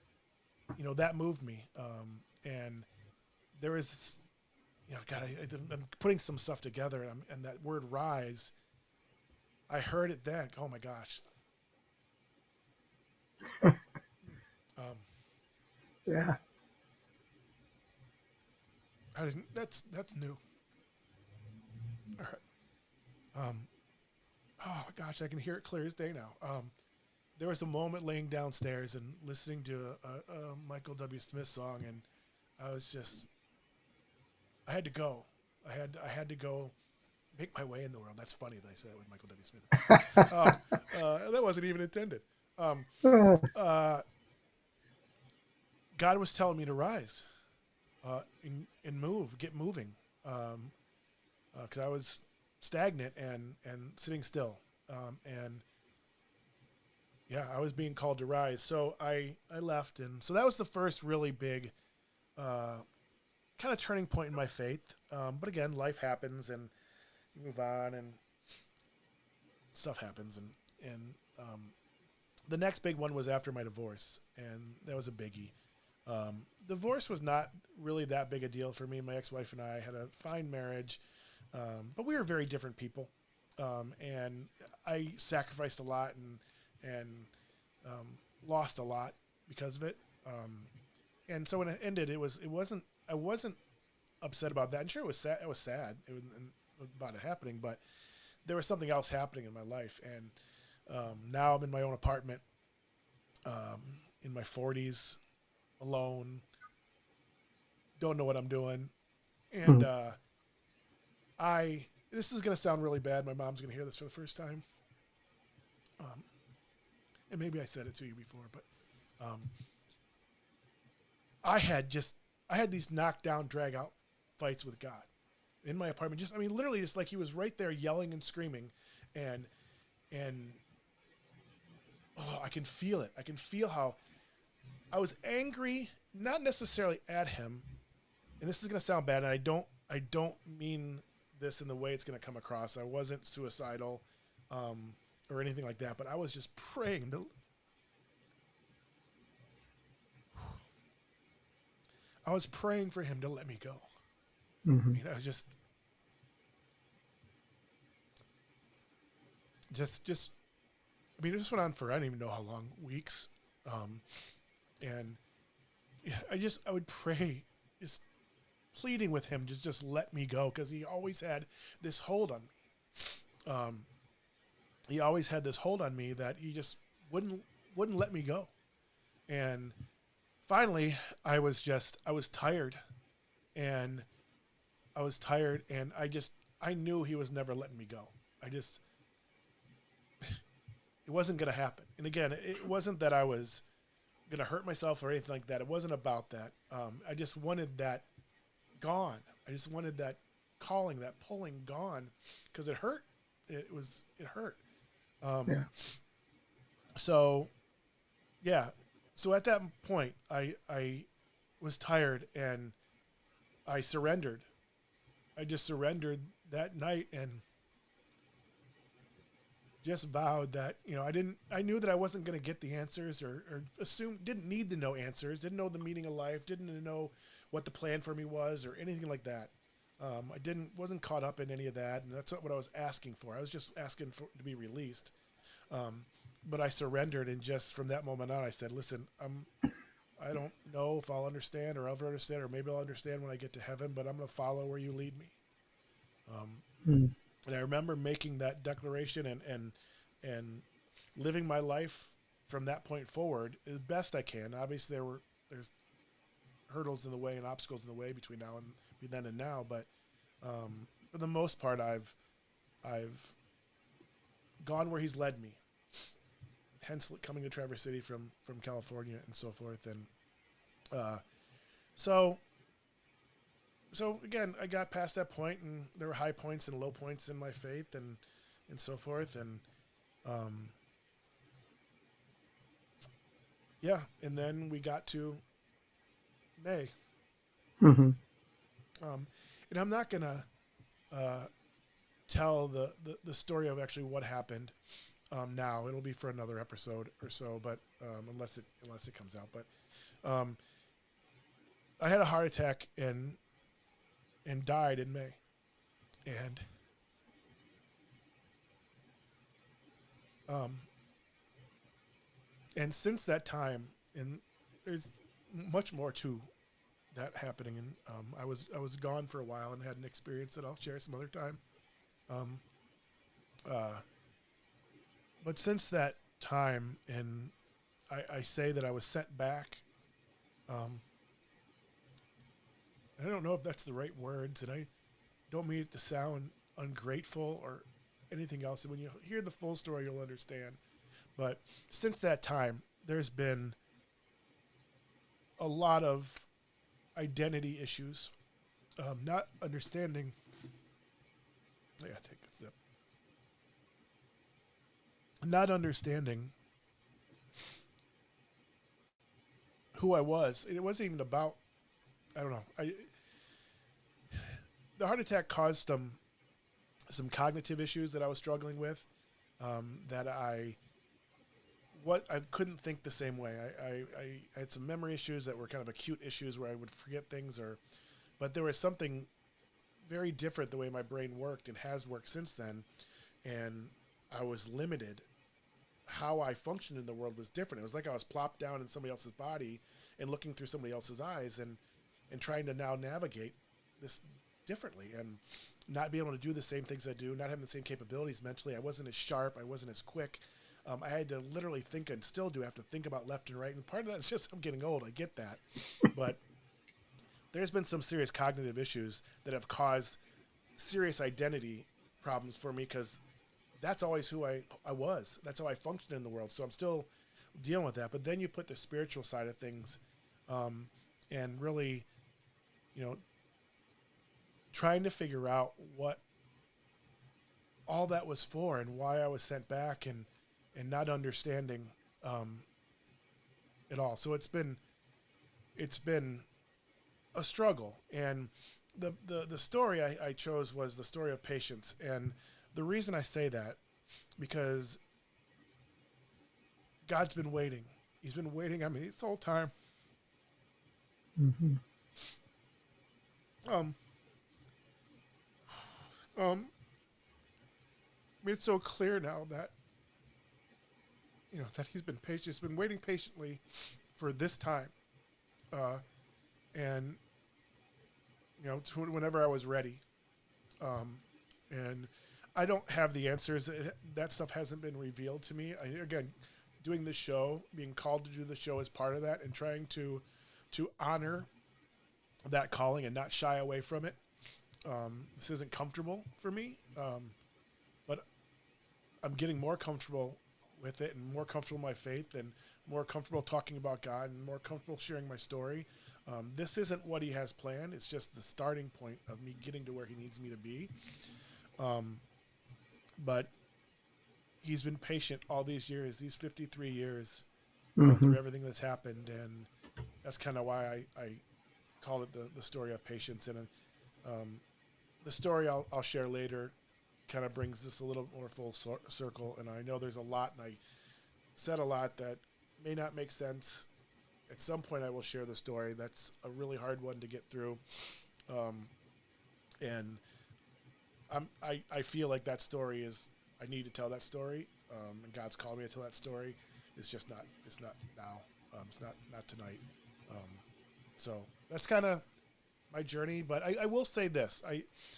that moved me. And there was this, God, I'm putting some stuff together, and that word rise, I heard it then. Oh my gosh. Yeah. I didn't. That's new. All right. Oh my gosh, I can hear it clear as day now. There was a moment laying downstairs and listening to a Michael W. Smith song, and I was just, I had to go. I had to go make my way in the world. That's funny that I said that with Michael W. Smith. That wasn't even intended. God was telling me to rise and move, get moving, because I was stagnant and sitting still, and yeah, I was being called to rise. So I left, and so that was the first really big kind of turning point in my faith. But again, life happens, and you move on, and stuff happens, and the next big one was after my divorce, and that was a biggie. Divorce was not really that big a deal for me. My ex-wife and I had a fine marriage, but we were very different people, and I sacrificed a lot and lost a lot because of it. And so when it ended, I wasn't upset about that. And sure, it was sad. It was sad about it happening, but there was something else happening in my life. And now I'm in my own apartment, in my 40s, alone. Don't know what I'm doing, and this is gonna sound really bad. My mom's gonna hear this for the first time, and maybe I said it to you before, but I had these knockdown, drag out fights with God in my apartment. Literally, just like He was right there, yelling and screaming, and I can feel it. I can feel how I was angry, not necessarily at Him, and this is going to sound bad, and I don't mean this in the way it's going to come across. I wasn't suicidal or anything like that, but I was just praying for Him to let me go. Mm-hmm. I was just it just went on for I don't even know how long, weeks, and I would pray, just pleading with Him to just let me go, because He always had this hold on me. He always had this hold on me that He just wouldn't let me go. And finally, I was tired, and I knew He was never letting me go. It wasn't going to happen. And again, it wasn't that I was going to hurt myself or anything like that. It wasn't about that. I just wanted that gone. I just wanted that calling, that pulling gone, because it hurt. It hurt. Yeah. So, yeah. So at that point, I was tired, and I surrendered. I just surrendered that night and just vowed that, I knew that I wasn't going to get the answers or didn't need to know answers, didn't know the meaning of life, didn't know what the plan for me was or anything like that. Wasn't caught up in any of that. And that's not what I was asking for. I was just asking to be released. But I surrendered. And just from that moment on, I said, listen, I don't know if I'll understand or ever understand, or maybe I'll understand when I get to heaven, but I'm going to follow where You lead me. Mm. And I remember making that declaration and living my life from that point forward as best I can. Obviously, there's hurdles in the way and obstacles in the way between now and then and now, but for the most part, I've gone where he's led me. Hence, coming to Traverse City from California and so forth, and uh, so again, I got past that point, and there were high points and low points in my faith, and so forth, and um, yeah, and then we got to May, Mm-hmm. and I'm not gonna uh, tell the story of actually what happened. Now it'll be for another episode or so, but unless it comes out. But um, I had a heart attack and died in May, and um, and since that time, and there's much more to that happening, and I was gone for a while and had an experience that I'll share some other time. Um, uh, but since that time, and I say that I was sent back. Um, I don't know if that's the right words, and I don't mean it to sound ungrateful or anything else. And when you hear the full story, you'll understand. But since that time, there's been a lot of identity issues, not understanding. I gotta take a sip. Not understanding who I was. It wasn't even about. I don't know. The heart attack caused some cognitive issues that I was struggling with. That I couldn't think the same way. I had some memory issues that were kind of acute issues where I would forget things, but there was something very different the way my brain worked and has worked since then, and I was limited. How I functioned in the world was different. It was like I was plopped down in somebody else's body and looking through somebody else's eyes and trying to now navigate this differently and not be able to do the same things I do, not having the same capabilities mentally. I wasn't as sharp. I wasn't as quick. I had to literally think, and still do have to think about left and right. And part of that is just I'm getting old. I get that. But there's been some serious cognitive issues that have caused serious identity problems for me because that's always who I was. That's how I functioned in the world. So I'm still dealing with that. But then you put the spiritual side of things and really, trying to figure out what all that was for and why I was sent back and not understanding it all. So it's been a struggle. And the story I chose was the story of patience. And the reason I say that, because God's been waiting. He's been waiting on me this whole time. Mm-hmm. Um, it's so clear now that that he's been patient. He's been waiting patiently for this time, and whenever I was ready, and I don't have the answers. That stuff hasn't been revealed to me. Again, doing this show, being called to do the show is part of that, and trying to honor that calling and not shy away from it. This isn't comfortable for me, but I'm getting more comfortable with it and more comfortable in my faith and more comfortable talking about God and more comfortable sharing my story. This isn't what he has planned. It's just the starting point of me getting to where he needs me to be. But he's been patient all these years, these 53 years, through everything that's happened. And that's kind of why I call it the story of patience. And the story I'll share later kind of brings this a little more full circle. And I know there's a lot, and I said a lot that may not make sense. At some point I will share the story. That's a really hard one to get through. And I feel like that story is, I need to tell that story. And God's called me to tell that story. It's not now. It's not tonight. So that's kind of my journey. But I will say this,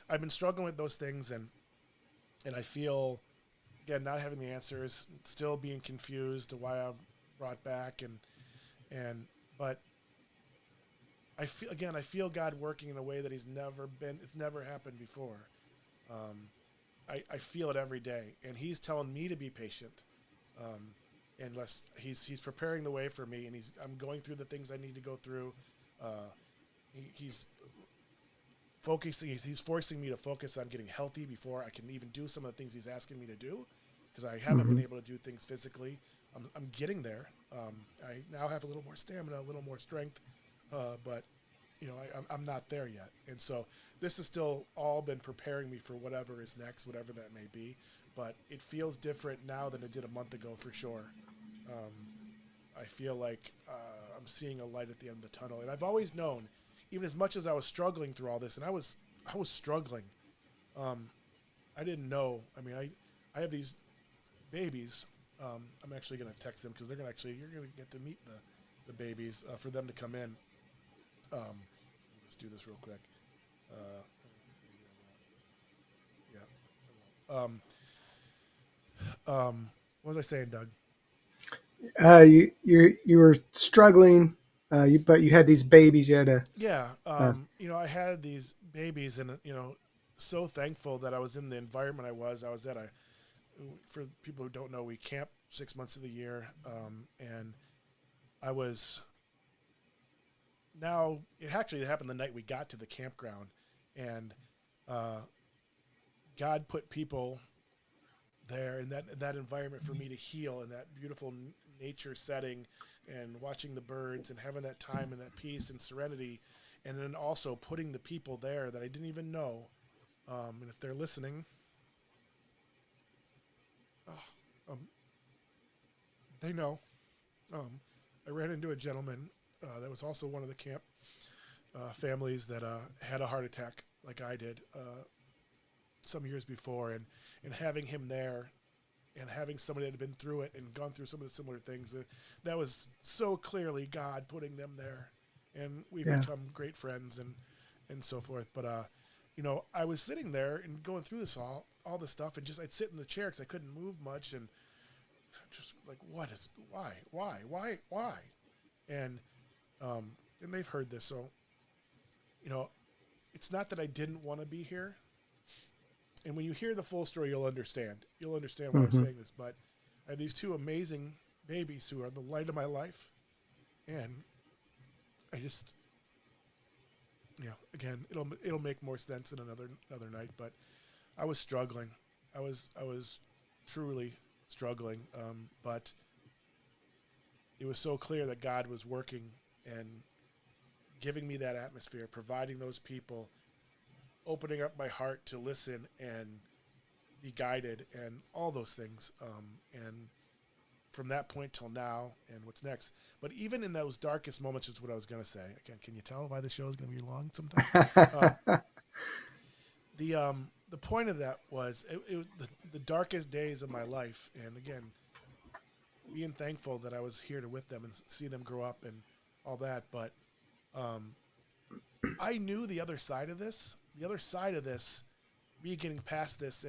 I've been struggling with those things, and and I feel again not having the answers, still being confused to why I'm brought back, and but I feel God working in a way that it's never happened before. Um, I feel it every day, and He's telling me to be patient. Um, and he's preparing the way for me, and I'm going through the things I need to go through. Uh, he's he's forcing me to focus on getting healthy before I can even do some of the things He's asking me to do, because I haven't been Mm-hmm. able to do things physically. I'm getting there. I now have a little more stamina, a little more strength, but I'm not there yet. And so this has still all been preparing me for whatever is next, whatever that may be. But it feels different now than it did a month ago for sure. Um, I feel like I'm seeing a light at the end of the tunnel, and I've always known, even as much as I was struggling through all this, and I was struggling. Um, I didn't know. I mean, I have these babies. I'm actually going to text them because you're going to get to meet the babies for them to come in. Let's do this real quick. Uh, yeah. What was I saying, Doug? You were struggling, but you had these babies. You had a Yeah. uh, I had these babies, and so thankful that I was in the environment I was. I was at a for people who don't know, we camp 6 months of the year, and I was now. It actually happened the night we got to the campground, and uh, God put people there in that environment for me to heal in that beautiful nature setting, and watching the birds and having that time and that peace and serenity, and then also putting the people there that I didn't even know. And if they're listening, oh, they know. Um, I ran into a gentleman that was also one of the camp families that had a heart attack like I did some years before, and having him there and having somebody that had been through it and gone through some of the similar things, that was so clearly God putting them there, and we've yeah. become great friends and so forth. But I was sitting there and going through this all this stuff, and just I'd sit in the chair because I couldn't move much, and just like, why, and and they've heard this, so you know it's not that I didn't want to be here. And when you hear the full story, you'll understand why I'm Mm-hmm. saying this. But I have these two amazing babies who are the light of my life, and I just, again, it'll make more sense in another night. But I was struggling. I was truly struggling. But it was so clear that God was working and giving me that atmosphere, providing those people, opening up my heart to listen and be guided, and all those things. And from that point till now, and what's next. But even in those darkest moments, is what I was going to say. Again, can you tell why the show is going to be long sometimes? Um, the point of that was the darkest days of my life, and again, being thankful that I was here to with them and see them grow up and all that. But um, I knew the other side of this. The other side of this, me getting past this,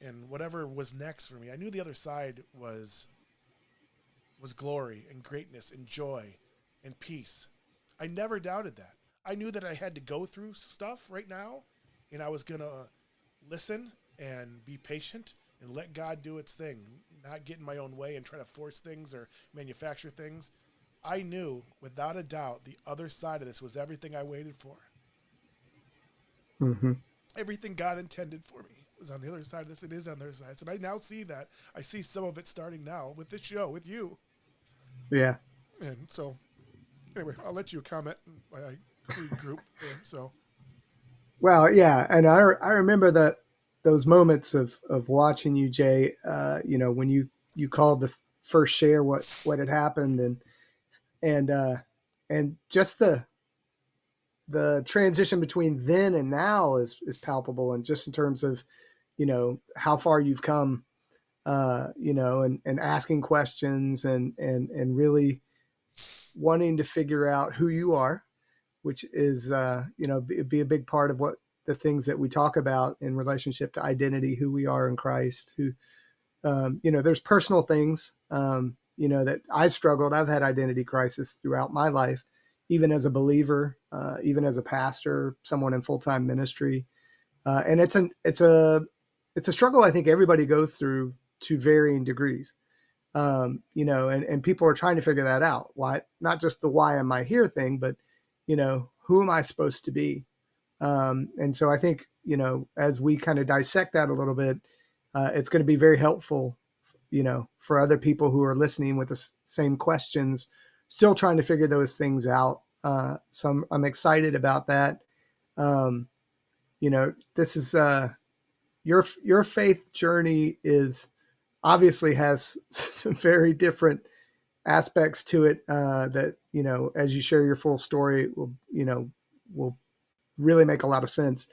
and whatever was next for me, I knew the other side was glory and greatness and joy and peace. I never doubted that. I knew that I had to go through stuff right now, and I was going to listen and be patient and let God do its thing, not get in my own way and try to force things or manufacture things. I knew without a doubt the other side of this was everything I waited for. Mm-hmm. Everything God intended for me was on the other side of this. It is on the other side. And I now see that. I see some of it starting now with this show, with you. Yeah. And so, anyway, I'll let you comment. I regroup there. So, Well, yeah, and I remember that those moments of watching you, Jay. When you called to first share what had happened, and and just the transition between then and now is palpable, and just in terms of how far you've come, and asking questions and really wanting to figure out who you are, which is be a big part of what the things that we talk about in relationship to identity, who we are in Christ, who, there's personal things, that I struggled. I've had identity crisis throughout my life, even as a believer, even as a pastor, someone in full-time ministry. And it's a struggle I think everybody goes through to varying degrees. And people are trying to figure that out. Why, not just the why am I here thing, but, who am I supposed to be? And so I think, as we kind of dissect that a little bit, it's going to be very helpful, for other people who are listening with the same questions, still trying to figure those things out. So I'm excited about that. This is, your faith journey is obviously has some very different aspects to it, that, as you share your full story will really make a lot of sense.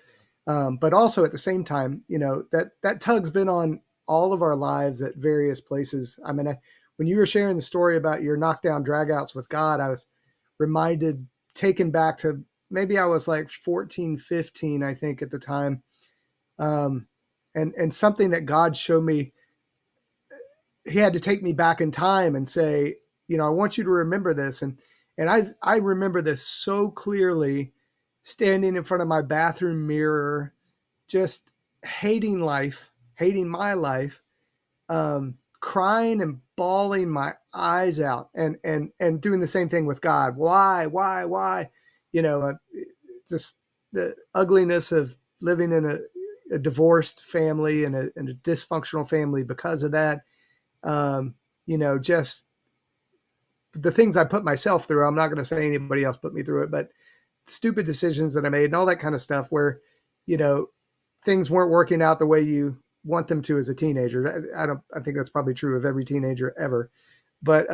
But also at the same time, that tug's been on all of our lives at various places. I mean, when you were sharing the story about your knockdown dragouts with God, I was reminded, taken back to maybe I was like 14, 15, I think at the time. And something that God showed me, he had to take me back in time and say, I want you to remember this. And I remember this so clearly, standing in front of my bathroom mirror, just hating life, hating my life, crying and bawling my eyes out, and doing the same thing with God. Why? Just the ugliness of living in a divorced family and a dysfunctional family because of that. Just the things I put myself through. I'm not going to say anybody else put me through it, but stupid decisions that I made and all that kind of stuff where, things weren't working out the way you want them to as a teenager. I think that's probably true of every teenager ever. But,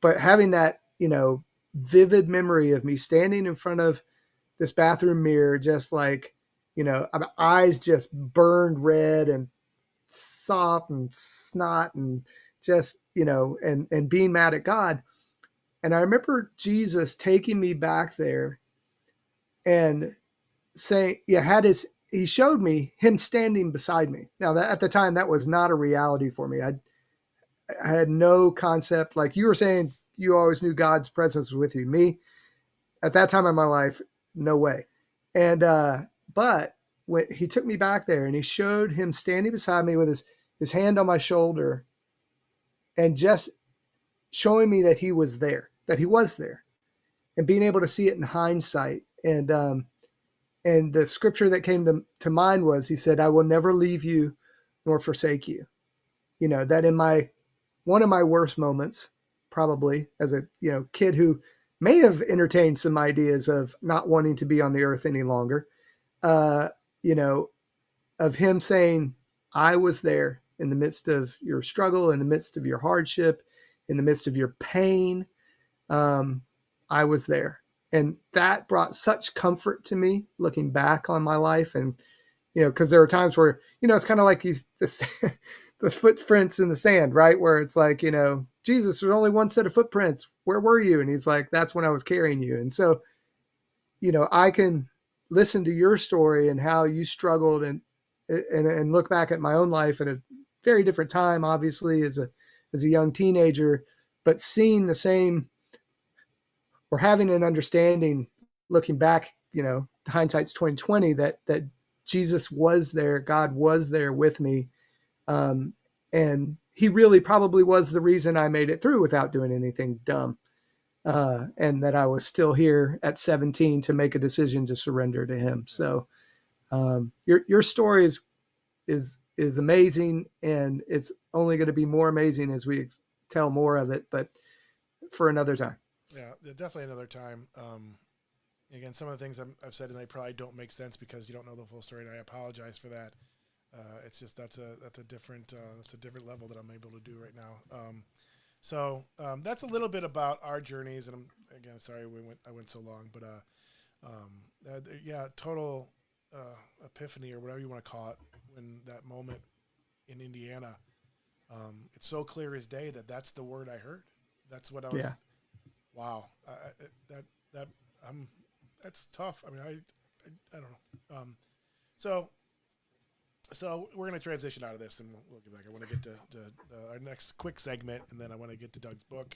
but having that, vivid memory of me standing in front of this bathroom mirror, just like, my eyes just burned red and sop and snot and just, and being mad at God. And I remember Jesus taking me back there and saying, he showed me him standing beside me. Now that at the time, that was not a reality for me. I had no concept. Like you were saying, you always knew God's presence was with you. Me, at that time in my life, no way. And, but when he took me back there and he showed him standing beside me with his hand on my shoulder and just showing me that he was there, and being able to see it in hindsight. And the scripture that came to mind was, he said, I will never leave you nor forsake you. That in one of my worst moments, probably as a, kid who may have entertained some ideas of not wanting to be on the earth any longer, of him saying, I was there in the midst of your struggle, in the midst of your hardship, in the midst of your pain. I was there. And that brought such comfort to me looking back on my life. And, because there were times where, it's kind of like the footprints in the sand, right? Where it's like, Jesus, there's only one set of footprints. Where were you? And he's like, that's when I was carrying you. And so, I can listen to your story and how you struggled and look back at my own life at a very different time, obviously as a young teenager, but seeing the same, or having an understanding looking back, hindsight's 2020, that Jesus was there, God was there with me. And he really probably was the reason I made it through without doing anything dumb. And that I was still here at 17 to make a decision to surrender to him. So, your story is amazing, and it's only going to be more amazing as we tell more of it, but for another time. Yeah, definitely another time. Again, some of the things I've said, and they probably don't make sense because you don't know the full story, and I apologize for that. It's just that's a different level that I'm able to do right now. So that's a little bit about our journeys, and I'm again sorry I went so long, but total epiphany or whatever you want to call it, when that moment in Indiana, it's so clear as day that's the word I heard. That's what I was. Yeah. Wow, that's tough. I mean, I don't know. So so we're going to transition out of this, and we'll get back. I want to get to our next quick segment, and then I want to get to Doug's book.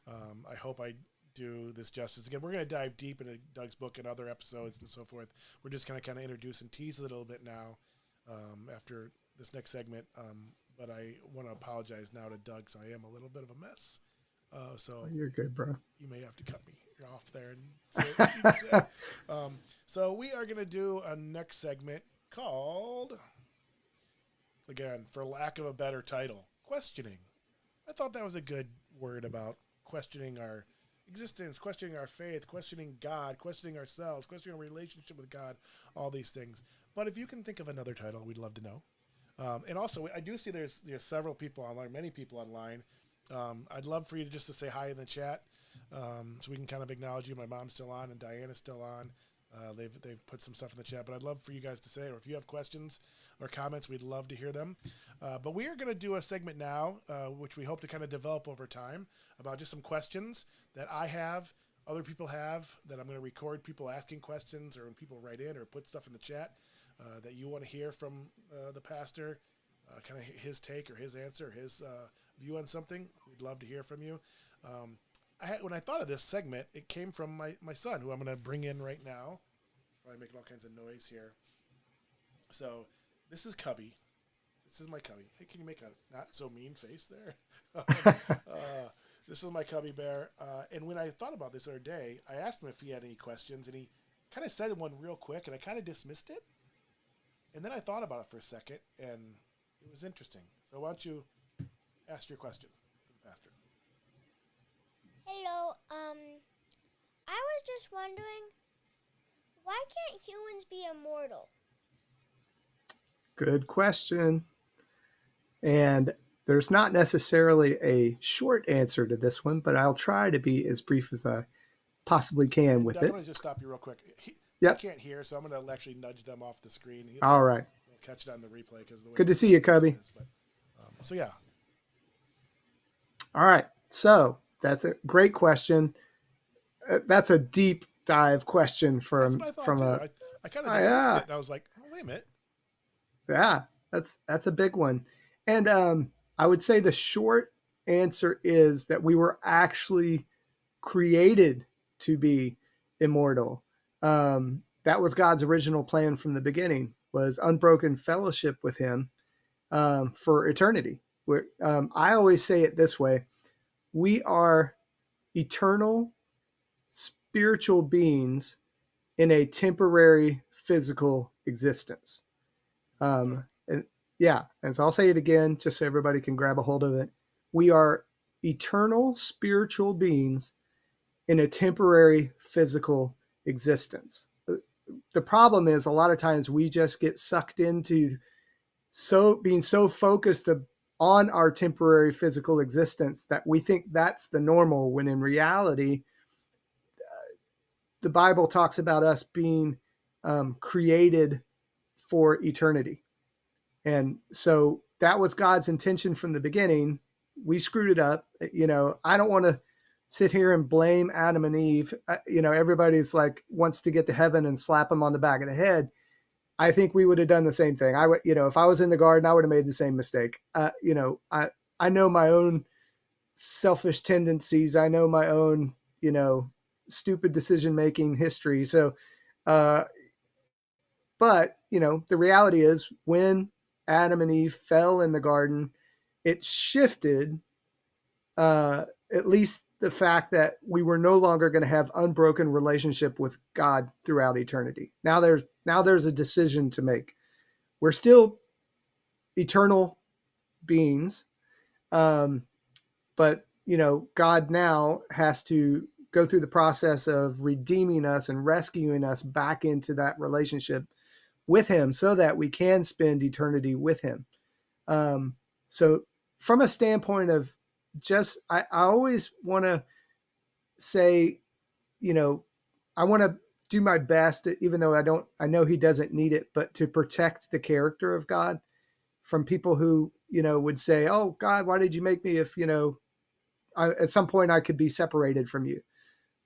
I hope I do this justice. Again, we're going to dive deep into Doug's book and other episodes and so forth. We're just going to kind of introduce and tease a little bit now after this next segment. But I want to apologize now to Doug, so I am a little bit of a mess. So You're good, bro. You may have to cut me off there and say what you need to say. So we are going to do a next segment called, again, for lack of a better title, questioning. I thought that was a good word about questioning our existence, questioning our faith, questioning God, questioning ourselves, questioning our relationship with God, all these things. But if you can think of another title, we'd love to know. And also, I do see there's several people online, many people online. I'd love for you just to say hi in the chat, so we can kind of acknowledge you. My mom's still on, and Diana's still on. They've put some stuff in the chat, but I'd love for you guys to say, or if you have questions or comments, we'd love to hear them. But we are going to do a segment now, which we hope to kind of develop over time, about just some questions that I have, other people have, that I'm going to record people asking questions, or when people write in or put stuff in the chat that you want to hear from the pastor, kind of his take or his answer, or his view on something. We'd love to hear from you. When I thought of this segment, it came from my son, who I'm going to bring in right now. Probably making all kinds of noise here. So this is Cubby. This is my Cubby. Hey, can you make a not so mean face there? This is my Cubby bear. And when I thought about this other day, I asked him if he had any questions, and he kind of said one real quick, and I kind of dismissed it. And then I thought about it for a second, and it was interesting. So why don't you ask your question to the pastor? Hello, I was just wondering, why can't humans be immortal? Good question. And there's not necessarily a short answer to this one, but I'll try to be as brief as I possibly can with Doug, it. I'm going to just stop you real quick. Yep. He can't hear, so I'm going to actually nudge them off the screen. All right. They'll catch it on the replay. Because Good to see you, Cubby. So, yeah. All right. So that's a great question. That's a deep dive question from I kind of dismissed it, and I was like, oh, wait a minute. Yeah, that's a big one. And I would say the short answer is that we were actually created to be immortal. That was God's original plan from the beginning, was unbroken fellowship with him for eternity. I always say it this way: we are eternal spiritual beings in a temporary physical existence. And so I'll say it again, just so everybody can grab a hold of it. We are eternal spiritual beings in a temporary physical existence. The problem is, a lot of times we just get sucked into being so focused on our temporary physical existence that we think that's the normal, when in reality, the Bible talks about us being created for eternity. And so that was God's intention from the beginning. We screwed it up. I don't want to sit here and blame Adam and Eve. Everybody's like wants to get to heaven and slap them on the back of the head. I think we would have done the same thing. I would, if I was in the garden, I would have made the same mistake. I know my own selfish tendencies. I know my own, stupid decision-making history. So, but the reality is, when Adam and Eve fell in the garden, it shifted at least the fact that we were no longer going to have unbroken relationship with God throughout eternity. Now there's a decision to make. We're still eternal beings, but God now has to go through the process of redeeming us and rescuing us back into that relationship with him, so that we can spend eternity with him. So from a standpoint of I always want to say, I want to do my best, even though I know he doesn't need it, but to protect the character of God from people who, would say, oh God, why did you make me if, at some point I could be separated from you?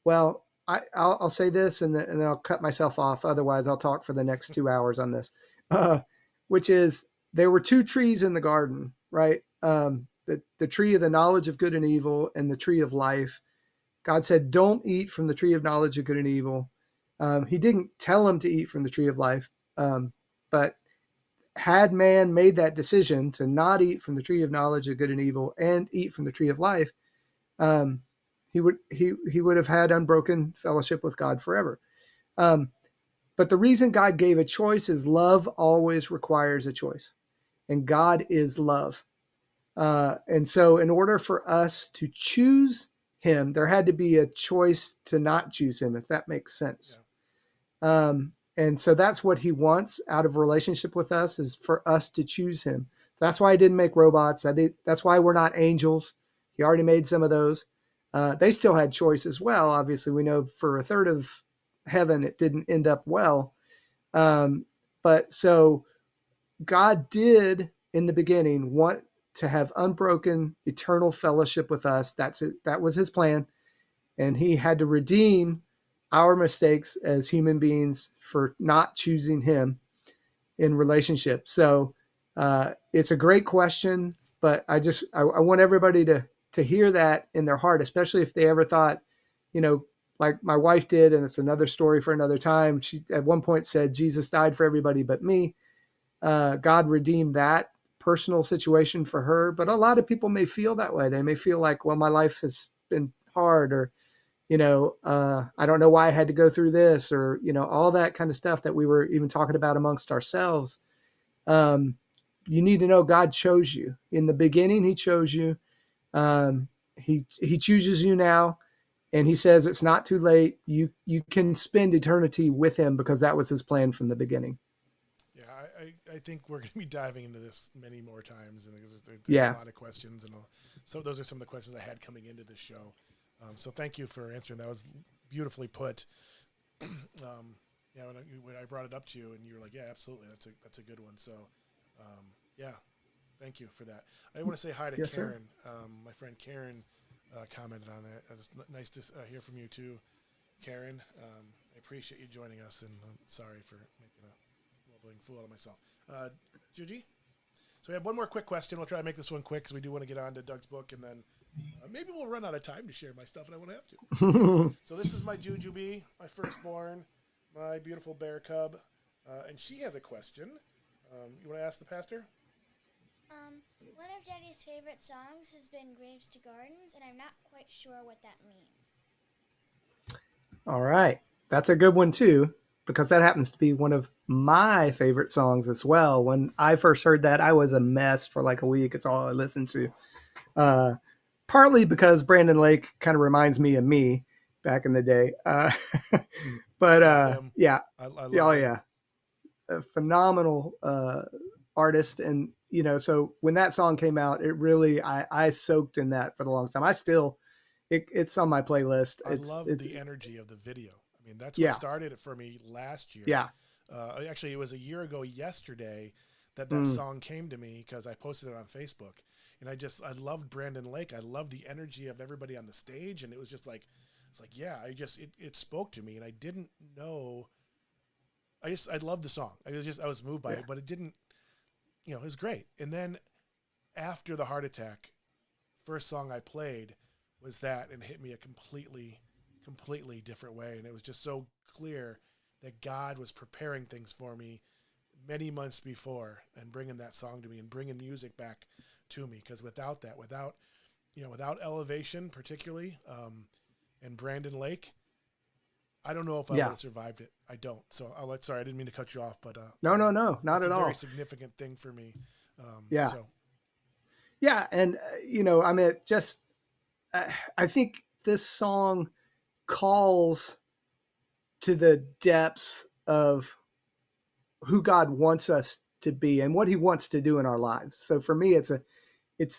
Well, I'll say this and then I'll cut myself off. Otherwise, I'll talk for the next 2 hours on this, which is there were two trees in the garden, right? The tree of the knowledge of good and evil and the tree of life. God said, don't eat from the tree of knowledge of good and evil. He didn't tell him to eat from the tree of life. But had man made that decision to not eat from the tree of knowledge of good and evil and eat from the tree of life, he would have had unbroken fellowship with God forever. But the reason God gave a choice is love always requires a choice, and God is love. And so in order for us to choose him, there had to be a choice to not choose him, if that makes sense. Yeah. And so that's what he wants out of a relationship with us, is for us to choose him. So that's why he didn't make robots. That's why we're not angels. He already made some of those. They still had choice as well. Obviously, we know for a third of heaven, it didn't end up well. But so God did in the beginning want to have unbroken eternal fellowship with us. That's it. That was his plan. And he had to redeem our mistakes as human beings for not choosing him in relationship. So it's a great question, but I want everybody to hear that in their heart, especially if they ever thought, like my wife did, and it's another story for another time. She at one point said, Jesus died for everybody but me. God redeemed that personal situation for her. But a lot of people may feel that way. They may feel like, well, my life has been hard, or, I don't know why I had to go through this, or, all that kind of stuff that we were even talking about amongst ourselves. You need to know God chose you. In the beginning, he chose you. He chooses you now. And he says it's not too late. You can spend eternity with him because that was his plan from the beginning. Yeah, I think we're going to be diving into this many more times, and there's yeah. a lot of questions, and so those are some of the questions I had coming into this show. So thank you for answering. That was beautifully put. When I brought it up to you, and you were like, "Yeah, absolutely, that's a good one." So, yeah, thank you for that. I want to say hi to yes, Karen. My friend Karen commented on that. It's nice to hear from you too, Karen. I appreciate you joining us, and I'm sorry for making a bumbling fool out of myself. Juji? So we have one more quick question. We'll try to make this one quick because we do want to get on to Doug's book, and then maybe we'll run out of time to share my stuff, and I won't have to. So this is my Jujubee, my firstborn, my beautiful bear cub, and she has a question. You want to ask the pastor? One of Daddy's favorite songs has been Graves to Gardens, and I'm not quite sure what that means. All right. That's a good one, too, because that happens to be one of my favorite songs as well. When I first heard that, I was a mess for like a week. It's all I listened to. Partly because Brandon Lake kind of reminds me of me back in the day. But yeah. I love him. Yeah. A phenomenal artist. And, so when that song came out, it really, I soaked in that for the longest time. I still, it's on my playlist. I love the energy of the video. I mean, that's what started it for me last year. Yeah. Actually, it was a year ago yesterday that song came to me because I posted it on Facebook. And I loved Brandon Lake. I loved the energy of everybody on the stage. And it was just like, it spoke to me. And I didn't know. I loved the song. I was moved by it, but it didn't, it was great. And then after the heart attack, first song I played was that, and it hit me a completely different way. And it was just so clear that God was preparing things for me many months before and bringing that song to me and bringing music back to me. Because without that, without Elevation particularly, and Brandon Lake, I don't know if I would have survived it. I don't. So sorry, I didn't mean to cut you off, but no, not at all. Very significant thing for me. And I mean, I think this song calls to the depths of who God wants us to be and what he wants to do in our lives. So for me, it's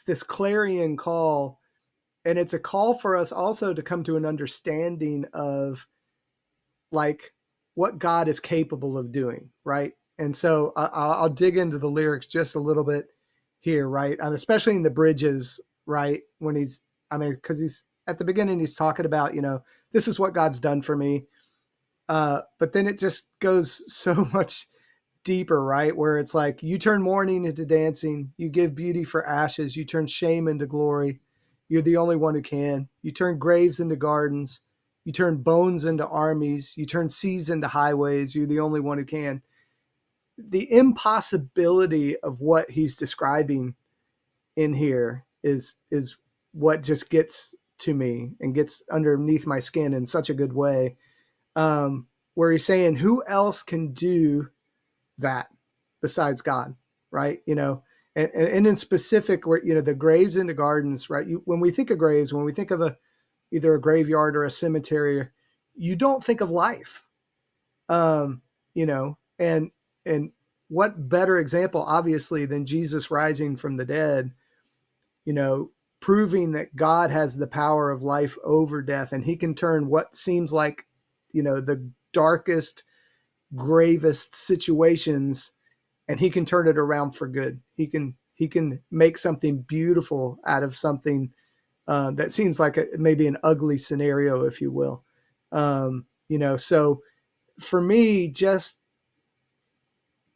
this clarion call, and it's a call for us also to come to an understanding of like what God is capable of doing. Right. And so I'll dig into the lyrics just a little bit here. Right. Especially in the bridges, right. When because at the beginning, he's talking about, this is what God's done for me. But then it just goes so much deeper, right? Where it's like, you turn mourning into dancing, you give beauty for ashes, you turn shame into glory. You're the only one who can. You turn graves into gardens, you turn bones into armies, you turn seas into highways. You're the only one who can. The impossibility of what he's describing in here is what just gets to me and gets underneath my skin in such a good way. Where he's saying, who else can do that besides God, right? And in specific, where, the graves into gardens, right? When we think of graves, when we think of either a graveyard or a cemetery, you don't think of life. And what better example, obviously, than Jesus rising from the dead, proving that God has the power of life over death, and he can turn what seems like, the darkest, gravest situations, and he can turn it around for good. He can make something beautiful out of something that seems like maybe an ugly scenario, if you will. So for me, just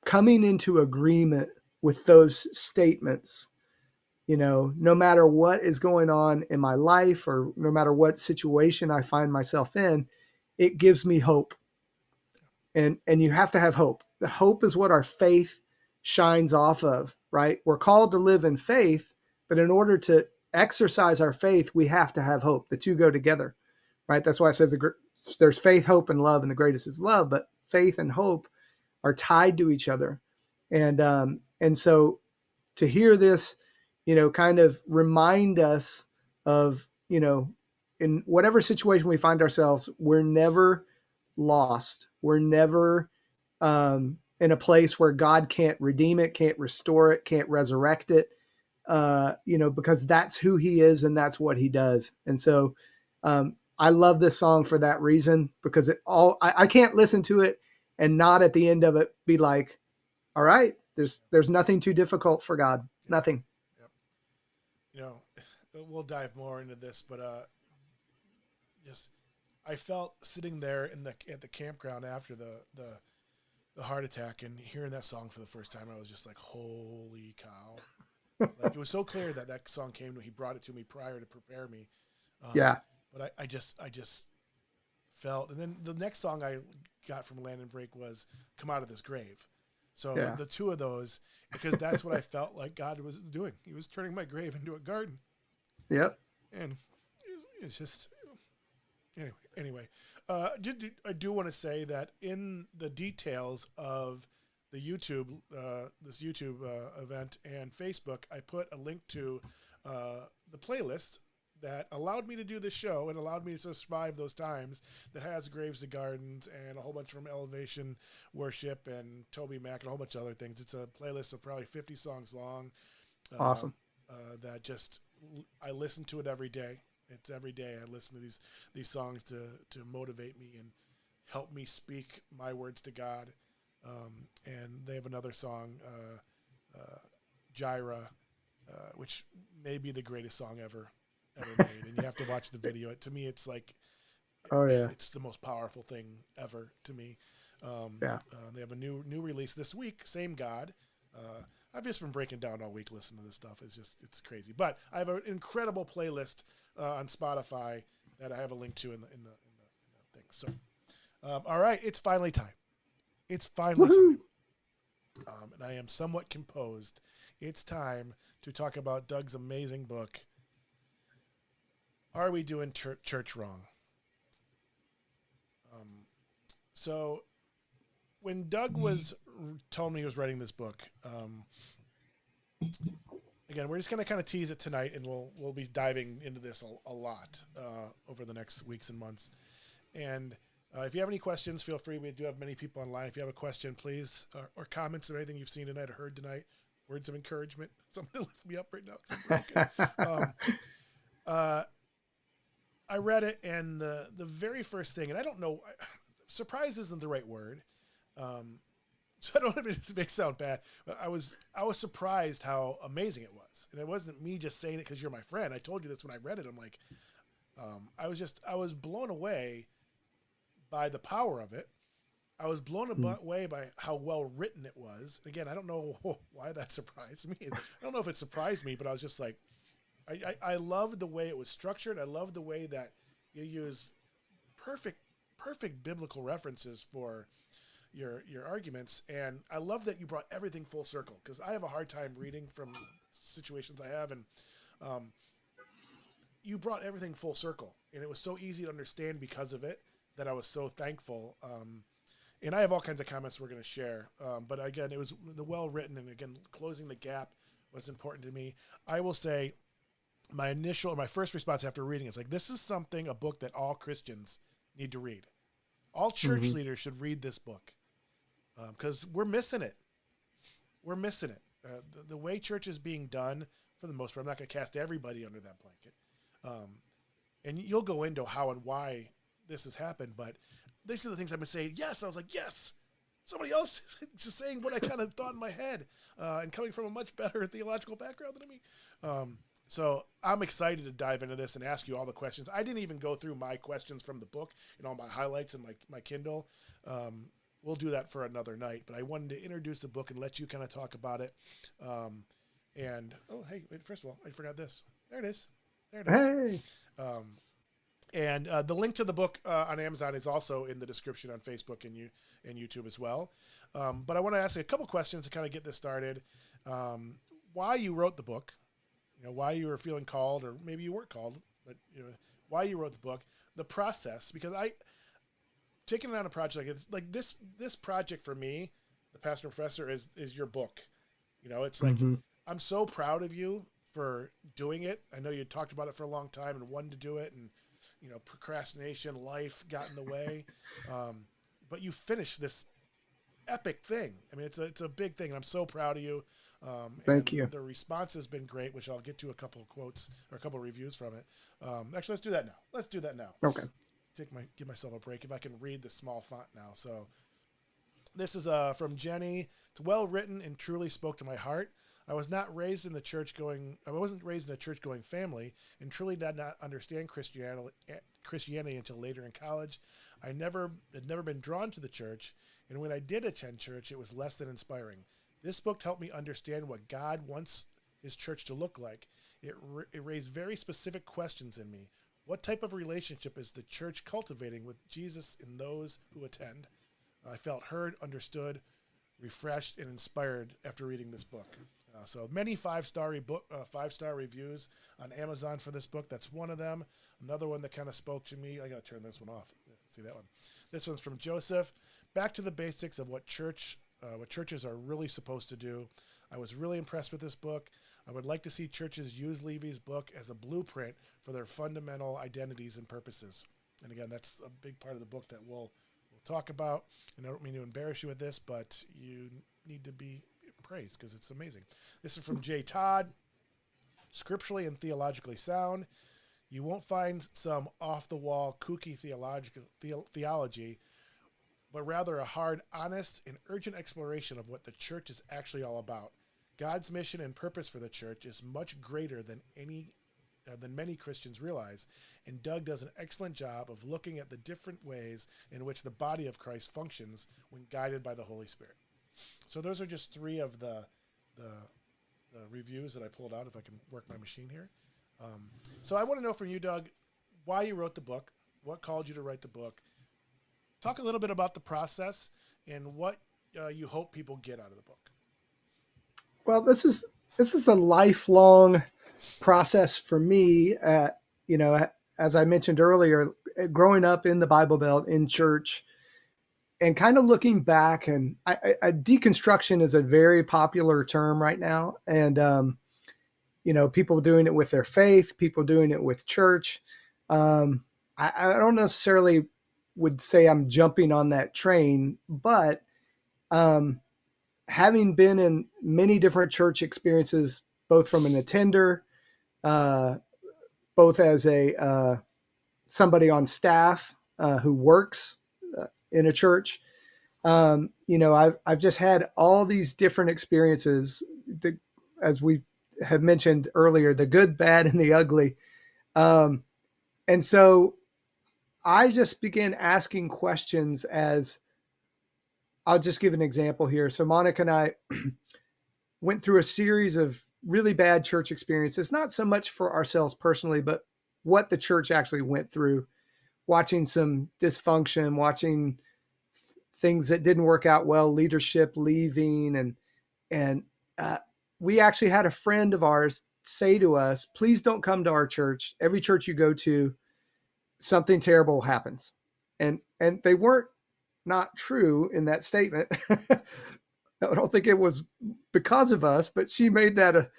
coming into agreement with those statements, no matter what is going on in my life or no matter what situation I find myself in, it gives me hope. And you have to have hope. The hope is what our faith shines off of, right? We're called to live in faith, but in order to exercise our faith, we have to have hope. The two go together, right? That's why it says there's faith, hope, and love, and the greatest is love. But faith and hope are tied to each other. And so to hear this, kind of remind us of, in whatever situation we find ourselves, we're never lost. We're never in a place where God can't redeem it, can't restore it, can't resurrect it, because that's who he is and that's what he does. And so I love this song for that reason, because I can't listen to it and not at the end of it be like, all right, there's nothing too difficult for God. Nothing. Yep. We'll dive more into this, but I felt sitting there at the campground after the heart attack and hearing that song for the first time, I was just like, holy cow. Like, it was so clear that song came to me. He brought it to me prior to prepare me. Yeah. But I just felt, and then the next song I got from Land and Break was Come Out of This Grave. So the two of those, because that's what I felt like God was doing. He was turning my grave into a garden. Yep. And it's just, anyway, I do want to say that in the details of the this YouTube event and Facebook, I put a link to the playlist that allowed me to do this show and allowed me to survive those times, that has Graves to Gardens and a whole bunch from Elevation Worship and Toby Mac and a whole bunch of other things. It's a playlist of probably 50 songs long. Awesome. That I listen to it every day. It's every day I listen to these songs to motivate me and help me speak my words to God. And they have another song, Gyra, which may be the greatest song ever made. And you have to watch the video. To me, it's like, it's the most powerful thing ever to me. They have a new release this week. Same God. I've just been breaking down all week listening to this stuff. It's crazy. But I have an incredible playlist on Spotify that I have a link to in the thing. So, all right, it's finally time. It's finally time. And I am somewhat composed. It's time to talk about Doug's amazing book, Are We Doing Church Wrong? So when Doug told me he was writing this book, again, we're just going to kind of tease it tonight, and we'll be diving into this a lot over the next weeks and months. And if you have any questions, feel free. We do have many people online. If you have a question, please, or comments or anything you've seen tonight or heard tonight, words of encouragement, somebody lift me up right now 'cause I'm broken. I read it, and the very first thing, and I don't know, surprise isn't the right word, so I don't want it to make it sound bad, but I was surprised how amazing it was. And it wasn't me just saying it because you're my friend. I told you this when I read it. I'm like, I was blown away by the power of it. I was blown away by how well written it was. Again, I don't know why that surprised me. I don't know if it surprised me, but I was just like, I loved the way it was structured. I loved the way that you use perfect biblical references for your arguments. And I love that you brought everything full circle, because I have a hard time reading from situations I have. And you brought everything full circle, and it was so easy to understand because of it that I was so thankful. And I have all kinds of comments we're going to share. But again, it was the well-written, and again, closing the gap was important to me. I will say my first response after reading is like, this is a book that all Christians need to read. All church leaders should read this book, because we're missing it. We're missing it. The way church is being done, for the most part, I'm not going to cast everybody under that blanket. And you'll go into how and why this has happened, but these are the things I've been saying. Yes, I was like, yes, somebody else just saying what I kind of thought in my head, and coming from a much better theological background than me. So I'm excited to dive into this and ask you all the questions. I didn't even go through my questions from the book and all my highlights and my Kindle. We'll do that for another night, but I wanted to introduce the book and let you kind of talk about it. First of all, I forgot this. There it is. Hey. And the link to the book on Amazon is also in the description on Facebook and YouTube as well. But I want to ask you a couple questions to kind of get this started. Why you wrote the book, why you were feeling called, or maybe you weren't called, but why you wrote the book, the process, because taking it on a project like this project for me, the Pastor and Professor, is your book. It's like, I'm so proud of you for doing it. I know you talked about it for a long time and wanted to do it, and procrastination, life got in the way. But you finished this epic thing. I mean, it's a big thing, and I'm so proud of you. Thank you. The response has been great, which I'll get to a couple of quotes or a couple of reviews from it. Actually, let's do that now. Okay. Give myself a break if I can read the small font now. So this is from Jenny. It's well written and truly spoke to my heart. I wasn't raised in a church going family, and truly did not understand Christianity until later in college. I had never been drawn to the church, and when I did attend church, it was less than inspiring. This book helped me understand what God wants his church to look like. It raised very specific questions in me. What type of relationship is the church cultivating with Jesus in those who attend? I felt heard, understood, refreshed, and inspired after reading this book. So many five-star reviews on Amazon for this book. That's one of them. Another one that kind of spoke to me. I got to turn this one off. See that one? This one's from Joseph. Back to the basics of what churches are really supposed to do. I was really impressed with this book. I would like to see churches use Levy's book as a blueprint for their fundamental identities and purposes. And again, that's a big part of the book that we'll talk about. And I don't mean to embarrass you with this, but you need to be praised because it's amazing. This is from J. Todd. Scripturally and theologically sound. You won't find some off-the-wall, kooky theology, but rather a hard, honest, and urgent exploration of what the church is actually all about. God's mission and purpose for the church is much greater than many Christians realize, and Doug does an excellent job of looking at the different ways in which the body of Christ functions when guided by the Holy Spirit. So those are just three of the reviews that I pulled out, if I can work my machine here. So I want to know from you, Doug, why you wrote the book, what called you to write the book. Talk a little bit about the process and what you hope people get out of the book. Well, this is a lifelong process for me. As I mentioned earlier, growing up in the Bible Belt in church, and kind of looking back, and deconstruction is a very popular term right now, and people doing it with their faith, people doing it with church. I don't necessarily would say I'm jumping on that train, but having been in many different church experiences, both from an attender, both as somebody on staff who works in a church, I've just had all these different experiences, as we have mentioned earlier, the good, bad, and the ugly. And And so I just began asking questions. As I'll just give an example here. So Monica and I went through a series of really bad church experiences, not so much for ourselves personally, but what the church actually went through, watching some dysfunction, watching things that didn't work out well, leadership leaving. And we actually had a friend of ours say to us, please don't come to our church. Every church you go to, something terrible happens. And they weren't not true in that statement. I don't think it was because of us, but she made that,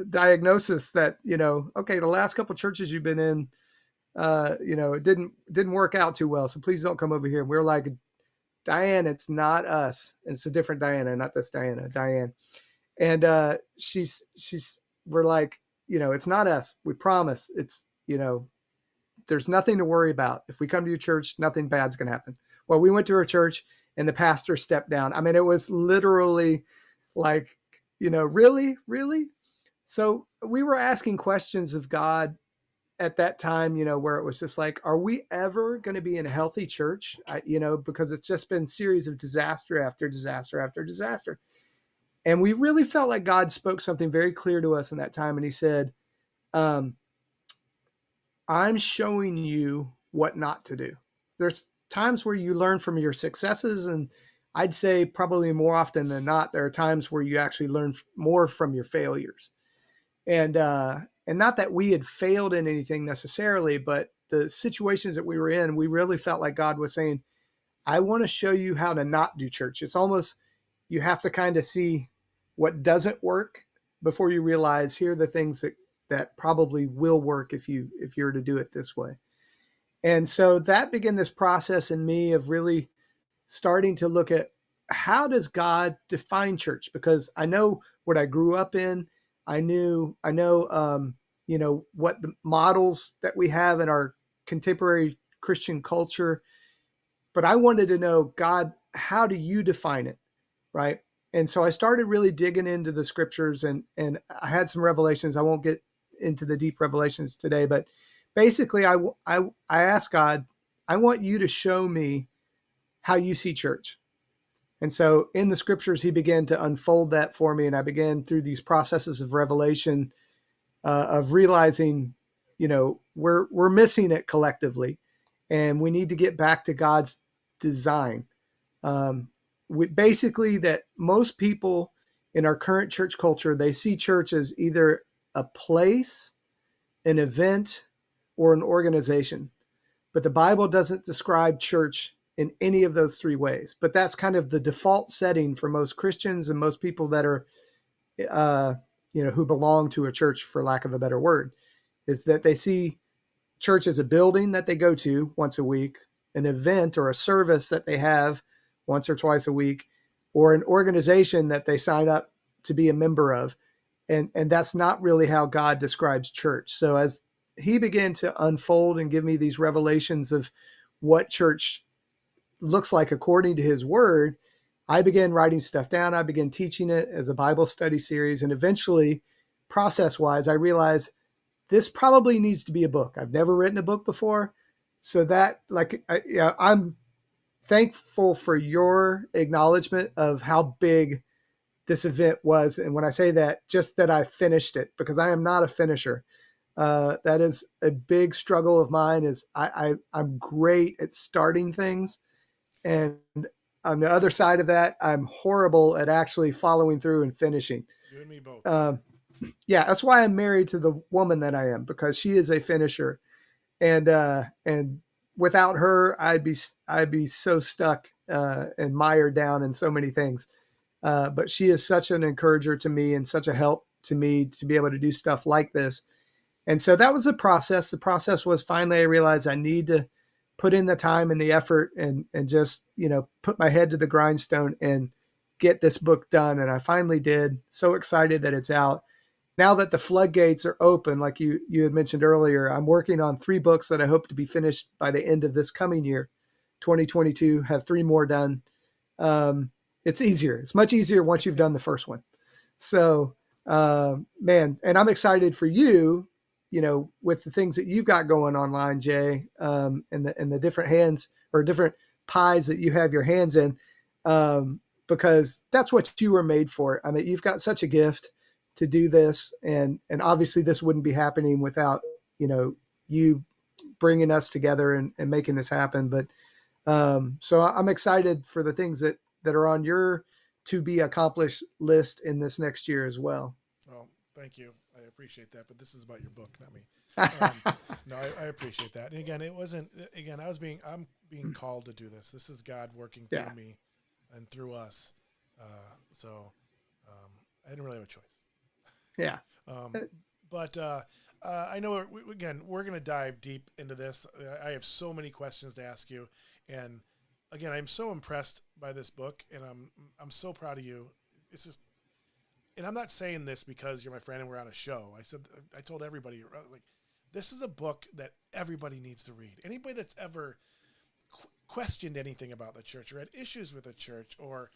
diagnosis that, okay, the last couple of churches you've been in, it didn't work out too well. So please don't come over here. And we were like, Diane, it's not us. And it's a different Diana, not this Diana, Diane. And we're like, it's not us. We promise. It's, there's nothing to worry about. If we come to your church, nothing bad's going to happen. Well, we went to her church and the pastor stepped down. I mean, it was literally like, really, really? So we were asking questions of God at that time, where it was just like, are we ever going to be in a healthy church? Because it's just been series of disaster after disaster after disaster. And we really felt like God spoke something very clear to us in that time. And he said, I'm showing you what not to do. There's times where you learn from your successes. And I'd say probably more often than not, there are times where you actually learn more from your failures. And not that we had failed in anything necessarily, but the situations that we were in, we really felt like God was saying, I want to show you how to not do church. It's almost, you have to kind of see what doesn't work before you realize here are the things that probably will work if you were to do it this way. And so that began this process in me of really starting to look at, how does God define church? Because I know what I grew up in. I know, what the models that we have in our contemporary Christian culture, but I wanted to know, God, how do you define it? Right. And so I started really digging into the scriptures, and I had some revelations. I won't get into the deep revelations today, but basically I asked God, I want you to show me how you see church. And so in the scriptures, he began to unfold that for me. And I began through these processes of revelation, of realizing, we're missing it collectively, and we need to get back to God's design. Basically that most people in our current church culture, they see church as either a place, an event, or an organization. But the Bible doesn't describe church in any of those three ways. But that's kind of the default setting for most Christians and most people that are, who belong to a church, for lack of a better word, is that they see church as a building that they go to once a week, an event or a service that they have once or twice a week, or an organization that they sign up to be a member of. And that's not really how God describes church. So as he began to unfold and give me these revelations of what church looks like according to his word, I began writing stuff down. I began teaching it as a Bible study series. And eventually, process-wise, I realized this probably needs to be a book. I've never written a book before. So that, I'm thankful for your acknowledgement of how big this event was. And when I say that, just that I finished it, because I am not a finisher. That is a big struggle of mine. Is I'm great at starting things. And on the other side of that, I'm horrible at actually following through and finishing. You and me both. Yeah, that's why I'm married to the woman that I am, because she is a finisher, and without her, I'd be so stuck and mired down in so many things. But she is such an encourager to me and such a help to me to be able to do stuff like this. And so that was the process. The process was finally I realized I need to put in the time and the effort and just, put my head to the grindstone and get this book done. And I finally did. So excited that it's out. Now that the floodgates are open, like you had mentioned earlier, I'm working on 3 books that I hope to be finished by the end of this coming year, 2022, have 3 more done. It's easier. It's much easier once you've done the first one. So, man, and I'm excited for you with the things that you've got going online, Jay, and the different hands or different pies that you have your hands in, because that's what you were made for. I mean, you've got such a gift to do this, and obviously this wouldn't be happening without you bringing us together and making this happen. But so I'm excited for the things that are on your to be accomplished list in this next year as well. Well, thank you. I appreciate that. But this is about your book, not me. No, I appreciate that. And again, it wasn't. Again, I'm being called to do this. This is God working through me and through us. So I didn't really have a choice. Yeah. But I know we're going to dive deep into this. I have so many questions to ask you, and again, I'm so impressed by this book, and I'm so proud of you. It's just, and I'm not saying this because you're my friend and we're on a show. I told everybody, like, this is a book that everybody needs to read. Anybody that's ever questioned anything about the church or had issues with the church or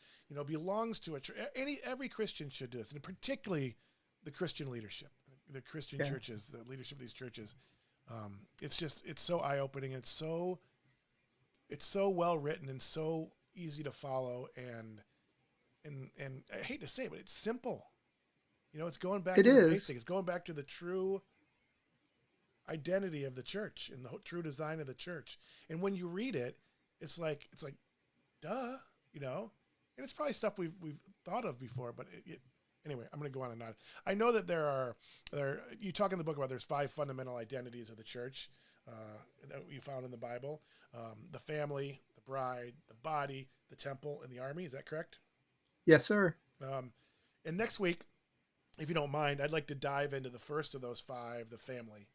belongs to a church, every Christian should do this, and particularly the Christian leadership, the Christian churches, the leadership of these churches. It's so eye-opening. It's so well written and so easy to follow, and I hate to say it, but it's simple. It's going back to the basics. It's going back to the true identity of the church and the true design of the church. And when you read it, it's like, duh, and it's probably stuff we've thought of before, but anyway, I'm going to go on and on. I know that you talk in the book about there's 5 fundamental identities of the church that you found in the Bible: the family, the bride, the body, the temple, and the army. Is that correct? Yes, sir. And next week, if you don't mind, I'd like to dive into the first of those 5, the family.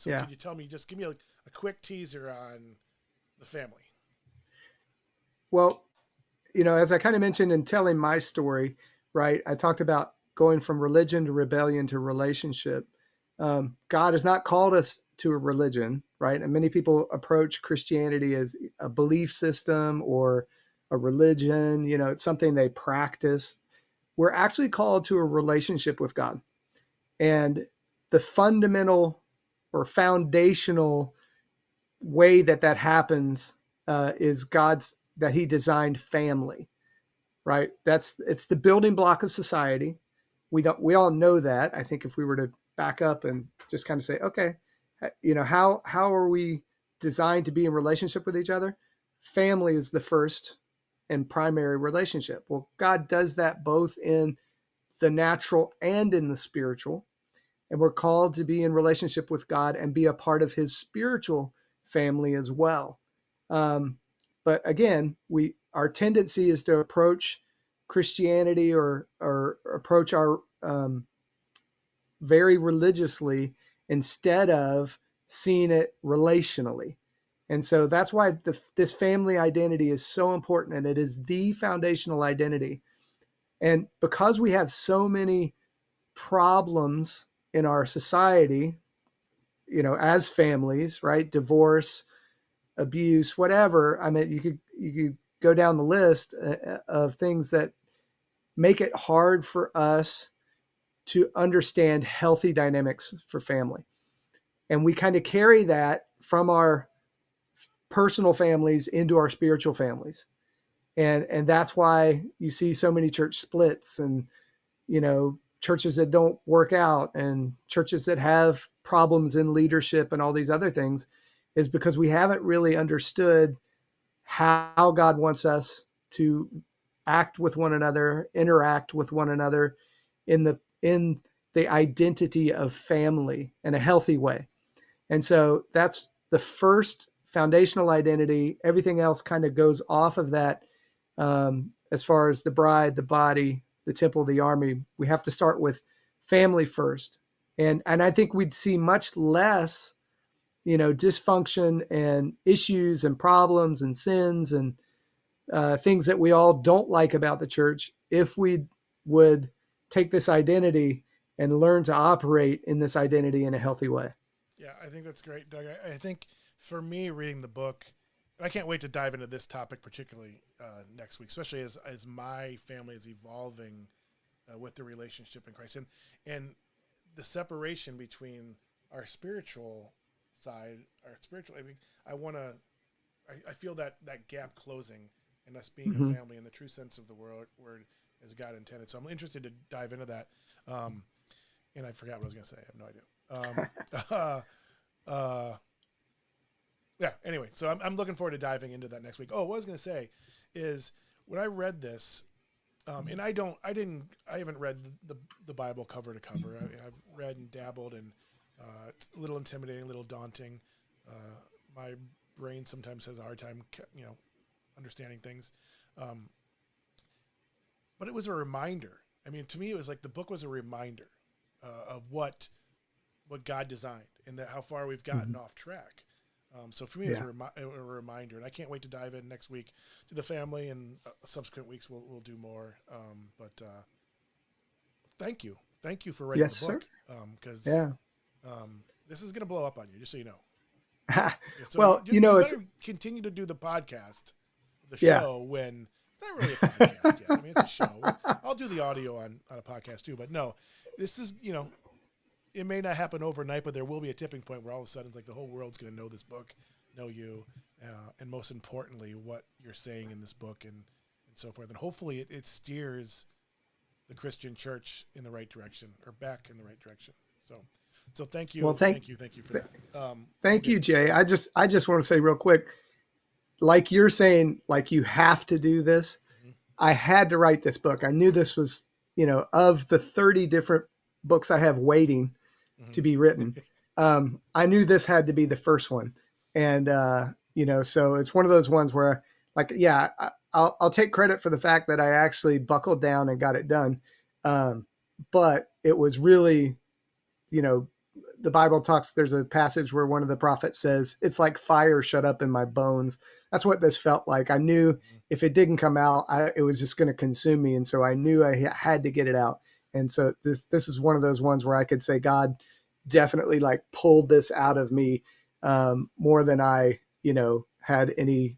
Could you tell me, just give me a quick teaser on the family? Well, as I kind of mentioned in telling my story, right, I talked about going from religion to rebellion to relationship. God has not called us to a religion, right? And many people approach Christianity as a belief system or a religion. It's something they practice. We're actually called to a relationship with God. And the fundamental or foundational way that happens is that he designed family, right? It's the building block of society. We all know that. I think if we were to back up and just kind of say, okay, how are we designed to be in relationship with each other? Family is the first and primary relationship. Well, God does that both in the natural and in the spiritual. And we're called to be in relationship with God and be a part of his spiritual family as well. But again, our tendency is to approach Christianity or approach our very religiously instead of seeing it relationally. And so that's why this family identity is so important, and it is the foundational identity. And because we have so many problems in our society, as families, right? Divorce, abuse, whatever. I mean, you could go down the list of things that make it hard for us to understand healthy dynamics for family. And we kind of carry that from our personal families into our spiritual families. And that's why you see so many church splits and, churches that don't work out and churches that have problems in leadership and all these other things, is because we haven't really understood how God wants us to act with one another, interact with one another in the identity of family in a healthy way. And so that's the first foundational identity. Everything else kind of goes off of that. As far as the bride, the body, the temple, the army, we have to start with family first. And I think we'd see much less, dysfunction and issues and problems and sins and things that we all don't like about the church if we would take this identity and learn to operate in this identity in a healthy way. Yeah, I think that's great, Doug. I think for me, reading the book, I can't wait to dive into this topic, particularly next week, especially as my family is evolving with the relationship in Christ and the separation between our spiritual side, our spiritual. I mean, I feel that gap closing, and us being a family in the true sense of the word as God intended. So I'm interested to dive into that. And I forgot what I was going to say. I have no idea. Yeah. Anyway, so I'm looking forward to diving into that next week. Oh, what I was going to say is when I read this, and I haven't read the Bible cover to cover. I've read and dabbled, and it's a little intimidating, a little daunting. My brain sometimes has a hard time, understanding things. But it was a reminder. I mean, to me, it was like the book was a reminder of what God designed and that how far we've gotten off track. So for me, it was a reminder, and I can't wait to dive in next week to the family, and subsequent weeks we'll do more. But thank you for writing the book, because this is going to blow up on you, just so you know. So well, you better continue to do the podcast, the show when it's not really a podcast yet. I mean, it's a show. I'll do the audio on a podcast too, but no, this is it may not happen overnight, but there will be a tipping point where all of a sudden it's like the whole world's going to know this book, know you, and most importantly, what you're saying in this book and so forth. And hopefully it steers the Christian church in the right direction, or back in the right direction. So thank you. Well, thank you for that. Thank you, Jay. I just want to say real quick, like you're saying, like you have to do this. I had to write this book. I knew this was, of the 30 different books I have waiting to be written. I knew this had to be the first one. And, so it's one of those ones where I'll take credit for the fact that I actually buckled down and got it done. But it was really, the Bible talks, there's a passage where one of the prophets says, it's like fire shut up in my bones. That's what this felt like. I knew if it didn't come out, it was just going to consume me. And so I knew I had to get it out. And so this is one of those ones where I could say God definitely like pulled this out of me more than I, had any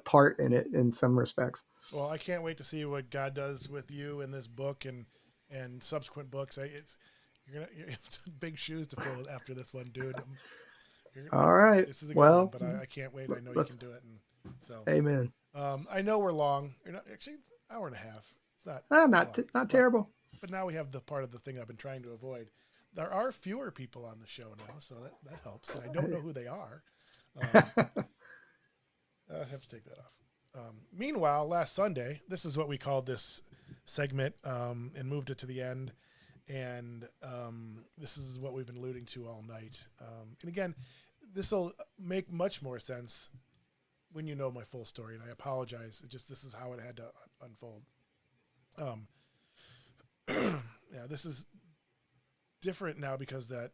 part in it in some respects. Well, I can't wait to see what God does with you in this book and subsequent books. You're big shoes to fill after this one, dude. All right. This is a good one, but I can't wait. I know you can do it. And so, amen. I know we're long. Actually, it's an hour and a half. It's not terrible. But now we have the part of the thing I've been trying to avoid. There are fewer people on the show now, so that helps. And I don't know who they are. I have to take that off. Meanwhile, last Sunday, this is what we called this segment, and moved it to the end. And this is what we've been alluding to all night. And again, this will make much more sense when you know my full story. And I apologize. This is how it had to unfold. Yeah, this is different now because that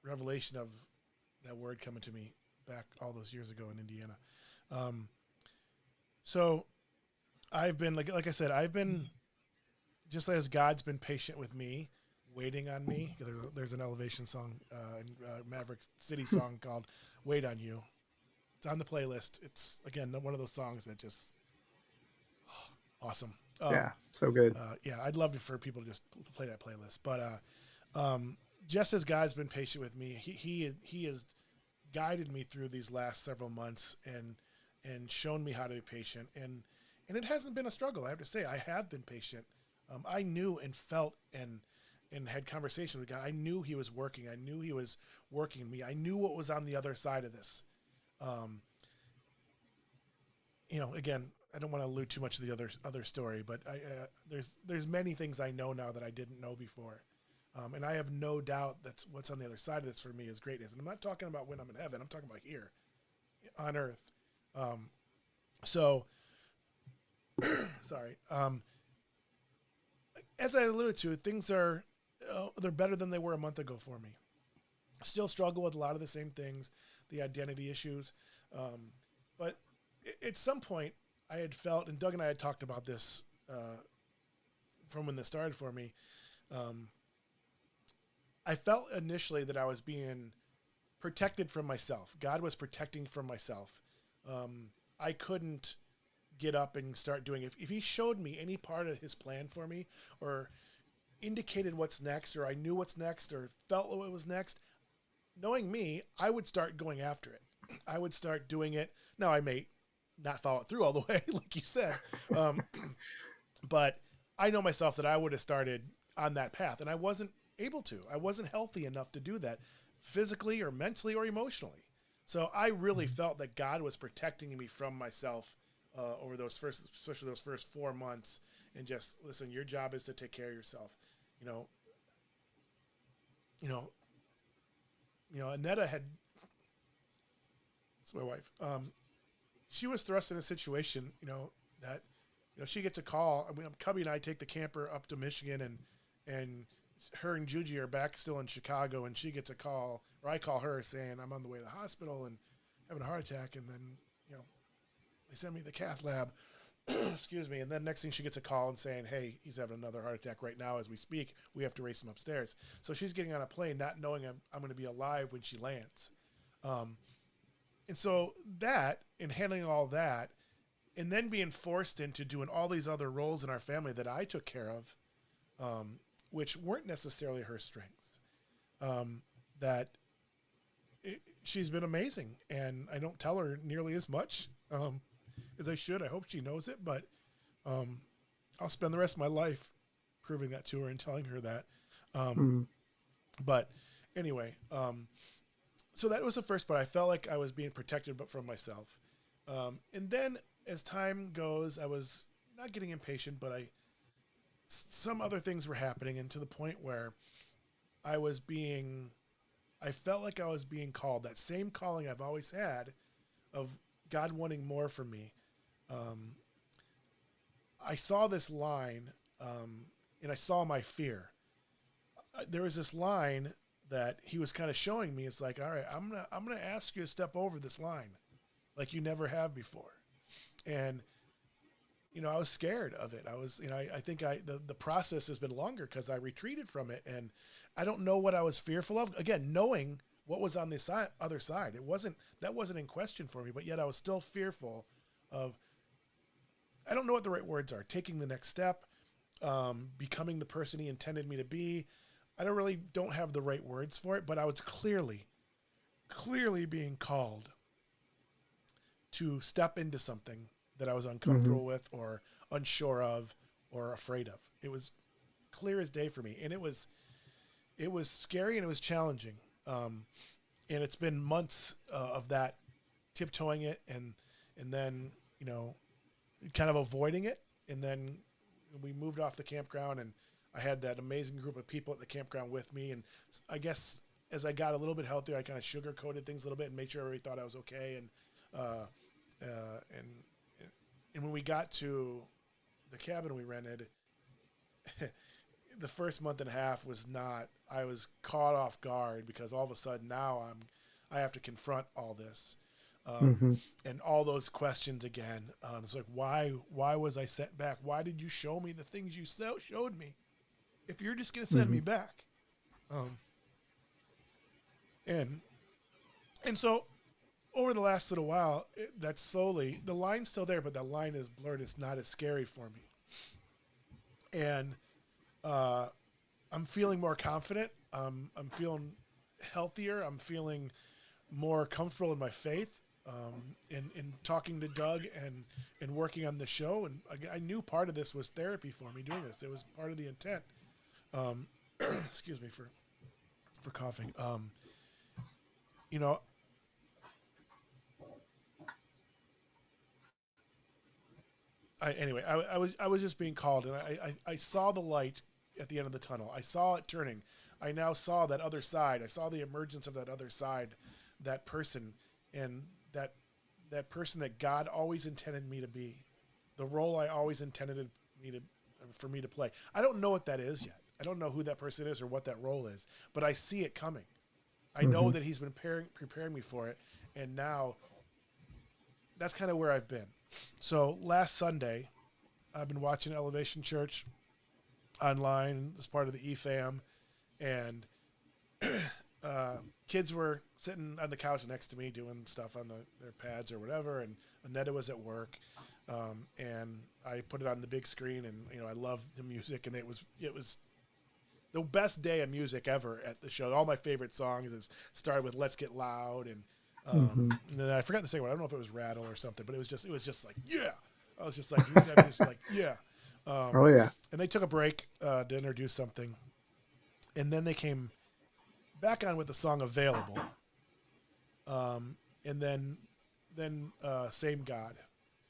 revelation of that word coming to me back all those years ago in Indiana. So I've been, like I said, I've been, just as God's been patient with me, waiting on me. There's an Elevation song, Maverick City song called Wait on You. It's on the playlist. It's, again, one of those songs that just, awesome. Yeah, so good. Yeah, I'd love for people to just play that playlist. But just as God's been patient with me, he has guided me through these last several months and shown me how to be patient. And it hasn't been a struggle. I have to say, I have been patient. I knew and felt and had conversations with God. I knew he was working. I knew he was working in me. I knew what was on the other side of this. Again, I don't want to allude too much to the other story, but there's many things I know now that I didn't know before. And I have no doubt that's what's on the other side of this for me is greatness. And I'm not talking about when I'm in heaven. I'm talking about here on earth. Sorry. As I alluded to, things are, they're better than they were a month ago for me. Still struggle with a lot of the same things, the identity issues. But at some point I had felt, and Doug and I had talked about this from when this started for me. I felt initially that I was being protected from myself. God was protecting from myself. I couldn't get up and start doing it. If he showed me any part of his plan for me, or indicated what's next, or I knew what's next, or felt what was next, knowing me, I would start going after it. I would start doing it. Now, I may not follow it through all the way, like you said, um, but I know myself that I would have started on that path, and I wasn't able to. I wasn't healthy enough to do that physically or mentally or emotionally. So I really felt that God was protecting me from myself over those first, especially those first 4 months, and just listen. Your job is to take care of yourself. You know, you know, Annetta had. It's my wife. She was thrust in a situation, that, she gets a call. I mean, Cubby and I take the camper up to Michigan, and her and Juji are back still in Chicago, and she gets a call, or I call her saying I'm on the way to the hospital and having a heart attack, and then, they send me to the cath lab. Excuse me. And then next thing she gets a call and saying, hey, he's having another heart attack right now as we speak. We have to race him upstairs. So she's getting on a plane not knowing I'm going to be alive when she lands. And so that, in handling all that, and then being forced into doing all these other roles in our family that I took care of, which weren't necessarily her strengths, she's been amazing. And I don't tell her nearly as much as I should. I hope she knows it, but I'll spend the rest of my life proving that to her and telling her that. But anyway, so that was the first part. I felt like I was being protected, but from myself. And then as time goes, I was not getting impatient, but some other things were happening, and to the point where I felt like I was being called, that same calling I've always had of God wanting more from me. I saw this line, and I saw my fear. There was this line that he was kind of showing me. It's like, all right, I'm gonna ask you to step over this line, like you never have before. And I was scared of it. I was, I think the process has been longer because I retreated from it, and I don't know what I was fearful of. Again, knowing what was on the other side, that wasn't in question for me, but yet I was still fearful of. I don't know what the right words are. Taking the next step, becoming the person he intended me to be. I don't have the right words for it, but I was clearly being called to step into something that I was uncomfortable with, or unsure of, or afraid of. It was clear as day for me. And it was scary, and it was challenging. And it's been months of that, tiptoeing it, and then, kind of avoiding it. And then we moved off the campground, and I had that amazing group of people at the campground with me. And I guess as I got a little bit healthier, I kind of sugar-coated things a little bit and made sure everybody thought I was okay. And when we got to the cabin we rented, the first month and a half was not. I was caught off guard, because all of a sudden now I have to confront all this, and all those questions again. It's like, why was I sent back? Why did you show me the things you showed me if you're just going to send me back? And so over the last little while, that slowly, the line's still there, but the line is blurred. It's not as scary for me. And I'm feeling more confident. I'm feeling healthier. I'm feeling more comfortable in my faith, in talking to Doug and working on the show. And I knew part of this was therapy for me doing this. It was part of the intent. Excuse me for coughing. I was just being called, and I saw the light at the end of the tunnel. I saw it turning. I now saw that other side. I saw the emergence of that other side, that person, and that person that God always intended me to be, the role I always intended for me to play. I don't know what that is yet. I don't know who that person is or what that role is, but I see it coming. I know that he's been preparing me for it, and now that's kind of where I've been. So last Sunday, I've been watching Elevation Church online as part of the EFAM, and kids were sitting on the couch next to me doing stuff on their pads or whatever, and Annetta was at work, and I put it on the big screen, and I love the music, and it was the best day of music ever at the show. All my favorite songs is started with "Let's Get Loud," and then I forgot the second one. I don't know if it was "Rattle" or something, but it was just like, yeah. I was just like, yeah. Oh yeah. And they took a break to introduce something, and then they came back on with the song "Available," and then "Same God."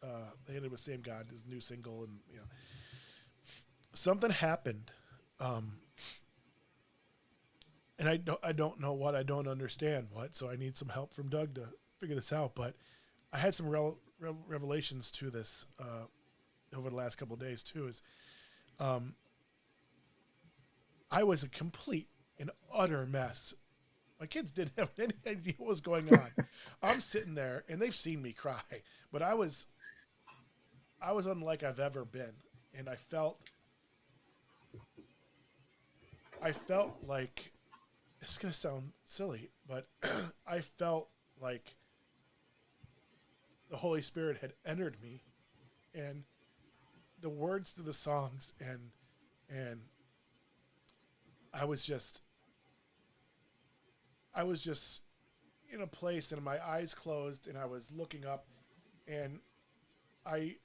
They ended with "Same God," this new single, and something happened, and I don't know what, I don't understand what, so I need some help from Doug to figure this out. But I had some revelations to this over the last couple of days too. Is I was a complete and utter mess. My kids didn't have any idea what was going on. I'm sitting there, and they've seen me cry, but I was unlike I've ever been, and I felt like, it's gonna sound silly, but I felt like the Holy Spirit had entered me, and the words to the songs, and I was just in a place, and my eyes closed, and I was looking up, and I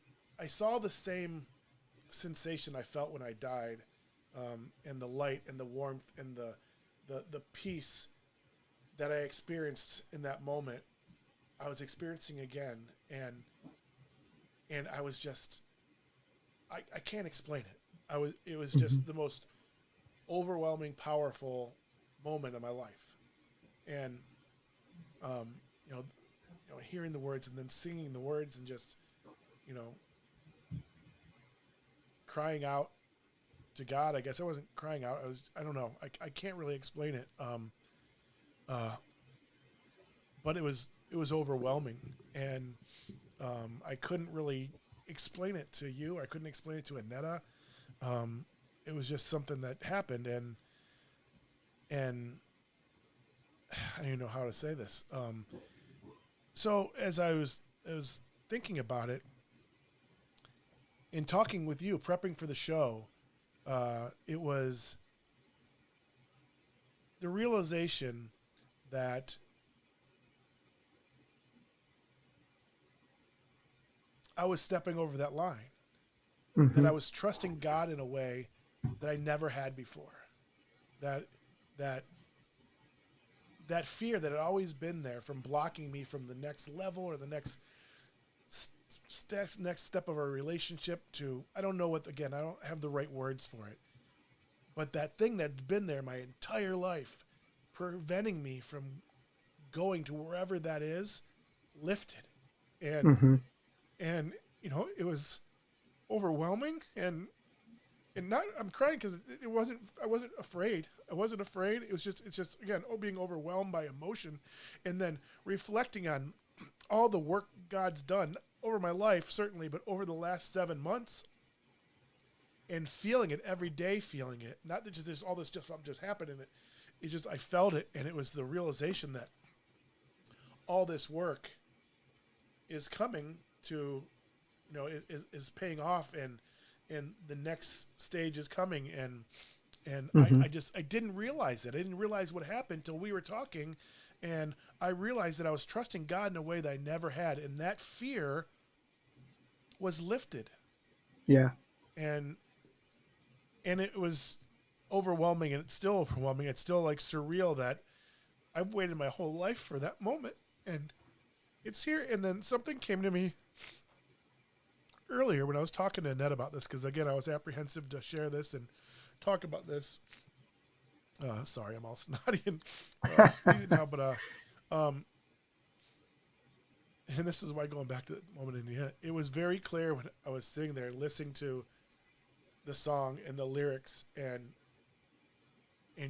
saw the same sensation I felt when I died, and the light and the warmth and the peace that I experienced in that moment. I was experiencing again, and I was just, I can't explain it. It was just the most overwhelming, powerful moment of my life. And, hearing the words and then singing the words and just, crying out to God. I guess I wasn't crying out. I don't know. I can't really explain it. But it was overwhelming, and I couldn't really explain it to you. I couldn't explain it to Annetta. It was just something that happened, and I don't even know how to say this. So as I was thinking about it, in talking with you, prepping for the show, it was the realization that I was stepping over that line, that I was trusting God in a way that I never had before. That fear that had always been there from blocking me from the next level or the next step of our relationship to, I don't know what, again, I don't have the right words for it, but that thing that'd been there my entire life, preventing me from going to wherever that is, lifted. And it was overwhelming, and not, I'm crying because I wasn't afraid. It's just again, being overwhelmed by emotion, and then reflecting on all the work God's done over my life, certainly, but over the last 7 months, and feeling it every day, feeling it. Not that just there's all this stuff just happened in it. It's just I felt it, and it was the realization that all this work is coming to, is paying off, and the next stage is coming, and I didn't realize it. I didn't realize what happened till we were talking, and I realized that I was trusting God in a way that I never had, and that fear was lifted. Yeah. And it was overwhelming, and it's still overwhelming. It's still like surreal that I've waited my whole life for that moment, and it's here. And then something came to me earlier when I was talking to Annette about this, because again, I was apprehensive to share this and talk about this. Sorry, I'm all snotty and sneezing now, but and this is why, going back to the moment in the end, it was very clear when I was sitting there listening to the song and the lyrics, and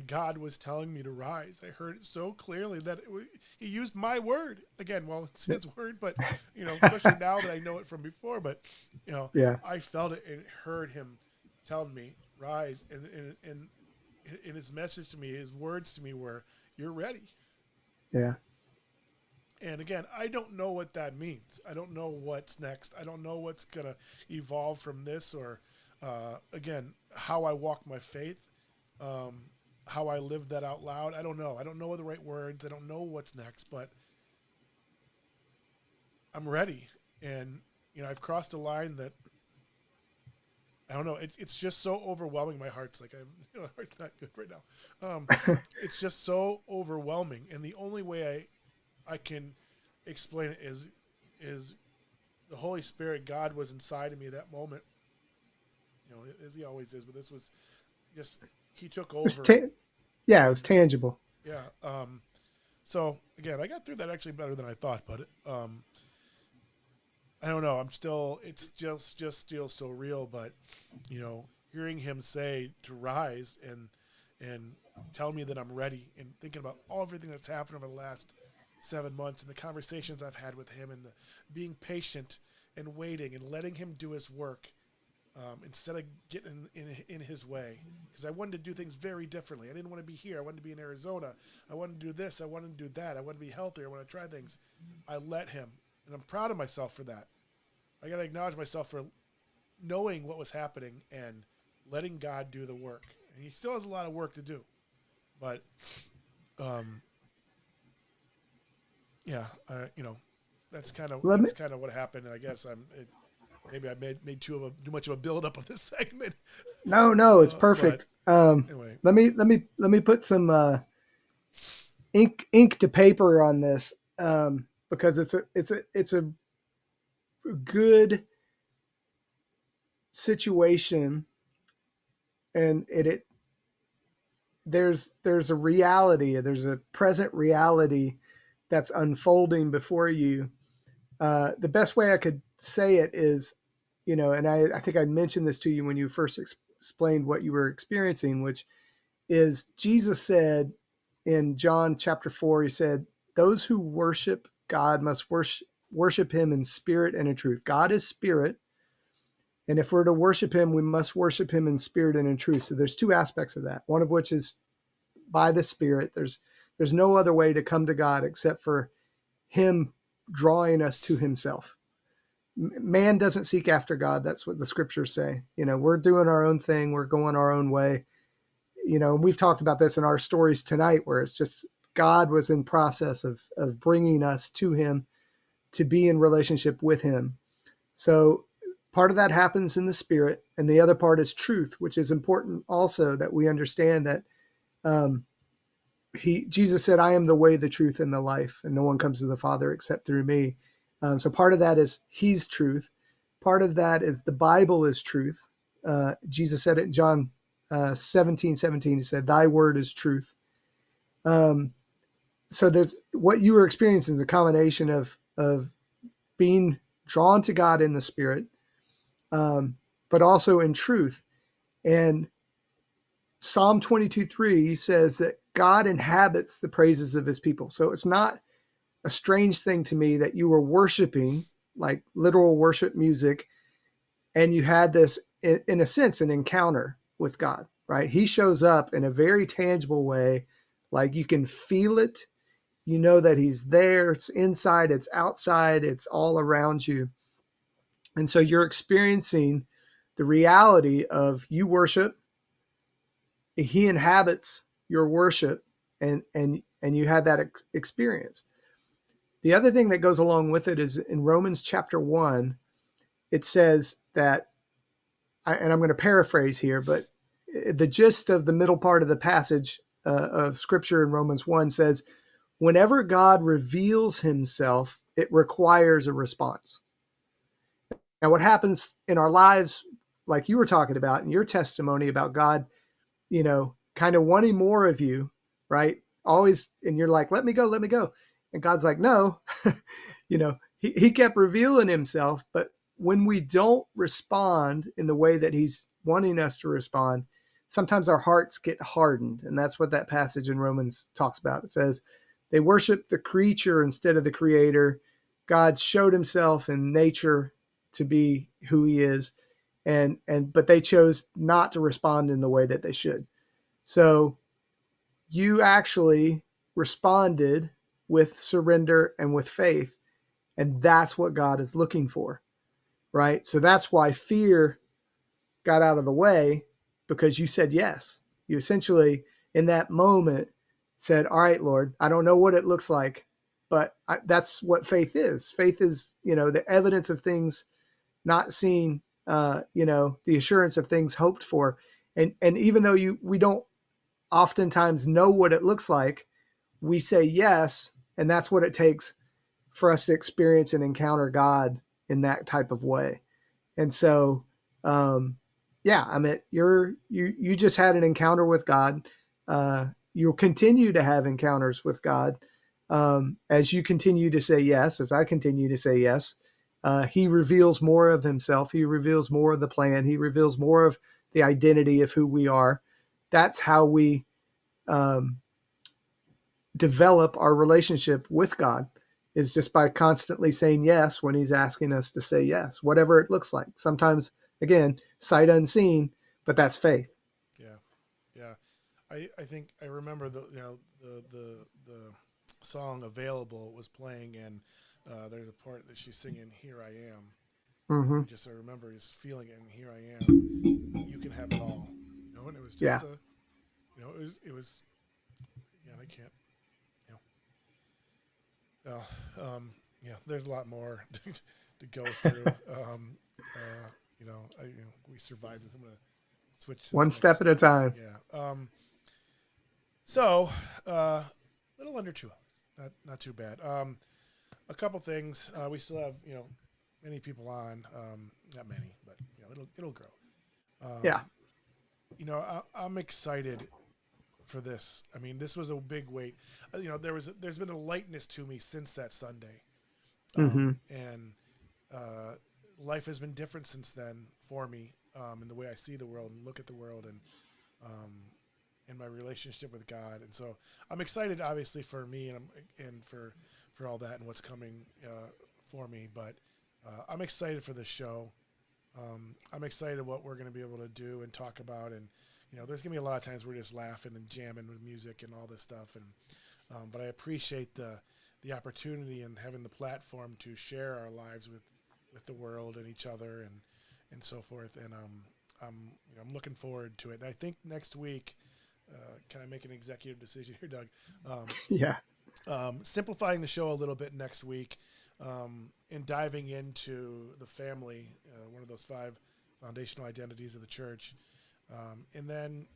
God was telling me to rise. I heard it so clearly that he used my word again. Well, it's his word, but especially now that I know it from before. But I felt it and heard him telling me rise, and his message to me, his words to me were, "You're ready." Yeah. And again, I don't know what that means. I don't know what's next. I don't know what's gonna evolve from this, or again, how I walk my faith. How I lived that out loud, I don't know. I don't know the right words. I don't know what's next, but I'm ready. And I've crossed a line that I don't know. It's just so overwhelming. My heart's like my heart's not good right now. It's just so overwhelming, and the only way I can explain it is the Holy Spirit. God was inside of me at that moment, as He always is. But this was just He took over. It was tangible. Yeah. So again, I got through that actually better than I thought, but I don't know. It's just still so real, but hearing Him say to rise and tell me that I'm ready, and thinking about everything that's happened over the last 7 months and the conversations I've had with Him, and the being patient and waiting and letting Him do His work, instead of getting in His way, because I wanted to do things very differently. I didn't want to be here. I wanted to be in Arizona. I wanted to do this. I wanted to do that. I wanted to be healthier. I wanted to try things. I let Him, and I'm proud of myself for that. I got to acknowledge myself for knowing what was happening and letting God do the work. And He still has a lot of work to do, but that's kind of what happened. And I guess maybe I made too much of a build up of this segment. No, it's perfect. Anyway, let me put some ink to paper on this, because it's a good situation, and there's a reality, there's a present reality that's unfolding before you. The best way I could say it is, and I think I mentioned this to you when you first explained what you were experiencing, which is Jesus said in John chapter 4, He said, those who worship God must worship Him in spirit and in truth. God is spirit. And if we're to worship Him, we must worship Him in spirit and in truth. So there's two aspects of that. One of which is by the Spirit. There's no other way to come to God except for Him drawing us to Himself. Man doesn't seek after God. That's what the scriptures say. We're doing our own thing. We're going our own way. And we've talked about this in our stories tonight, where it's just God was in process of bringing us to Him to be in relationship with Him. So part of that happens in the Spirit, and the other part is truth, which is important also, that we understand that Jesus said, I am the way, the truth, and the life, and no one comes to the Father except through me. So part of that is He's truth. Part of that is the Bible is truth. Jesus said it in John 17:17. He said, thy word is truth. So there's what you were experiencing is a combination of being drawn to God in the Spirit, but also in truth. And Psalm 22:3 says that God inhabits the praises of His people. So it's not a strange thing to me that you were worshiping, like literal worship music, and you had this, in a sense, an encounter with God, right? He shows up in a very tangible way, like you can feel it. You know that He's there. It's inside, it's outside, it's all around you. And so you're experiencing the reality of you worship, He inhabits your worship, and you had that experience. The other thing that goes along with it is in Romans chapter 1, it says that, and I'm going to paraphrase here, but the gist of the middle part of the passage of scripture in Romans 1 says, whenever God reveals Himself, it requires a response. Now, what happens in our lives, like you were talking about in your testimony about God, kind of wanting more of you, right? Always, and you're like, let me go. And God's like, no, he kept revealing Himself. But when we don't respond in the way that He's wanting us to respond, sometimes our hearts get hardened. And that's what that passage in Romans talks about. It says they worship the creature instead of the Creator. God showed Himself in nature to be who He is. But they chose not to respond in the way that they should. So you actually responded with surrender and with faith. And that's what God is looking for, right? So that's why fear got out of the way, because you said yes. You essentially in that moment said, all right, Lord, I don't know what it looks like, but that's what faith is. Faith is, the evidence of things not seen, the assurance of things hoped for. And even though we don't oftentimes know what it looks like, we say yes. And that's what it takes for us to experience and encounter God in that type of way. And so, I mean, you just had an encounter with God. You'll continue to have encounters with God as you continue to say yes, as I continue to say yes. He reveals more of himself. He reveals more of the plan. He reveals more of the identity of who we are. That's how we develop our relationship with God, is just by constantly saying yes when he's asking us to say yes, whatever it looks like. Sometimes, again, sight unseen, but that's faith. Yeah. Yeah. I think I remember the song Available was playing, and there's a part that she's singing, Here I Am. Mm-hmm. I remember just feeling it, and here I am, you can have it all. And it was just it was I can't, there's a lot more to go through. We survived this. I'm going to switch this one step at a time. Yeah. So, little under 2 hours. Not too bad. A couple things. We still have, many people on. Not many, but it'll grow. I'm excited for this. I mean, this was a big wait. There's been a lightness to me since that Sunday, and life has been different since then for me, in the way I see the world and look at the world, and in my relationship with God. And so I'm excited, obviously, for me and for all that and what's coming for me. But I'm excited for this show. I'm excited what we're going to be able to do and talk about. And there's going to be a lot of times we're just laughing and jamming with music and all this stuff. And but I appreciate the opportunity and having the platform to share our lives with the world and each other and so forth. And I'm looking forward to it. And I think next week, can I make an executive decision here, Doug? Yeah. Simplifying the show a little bit next week, and diving into the family, one of those 5 foundational identities of the church. And then,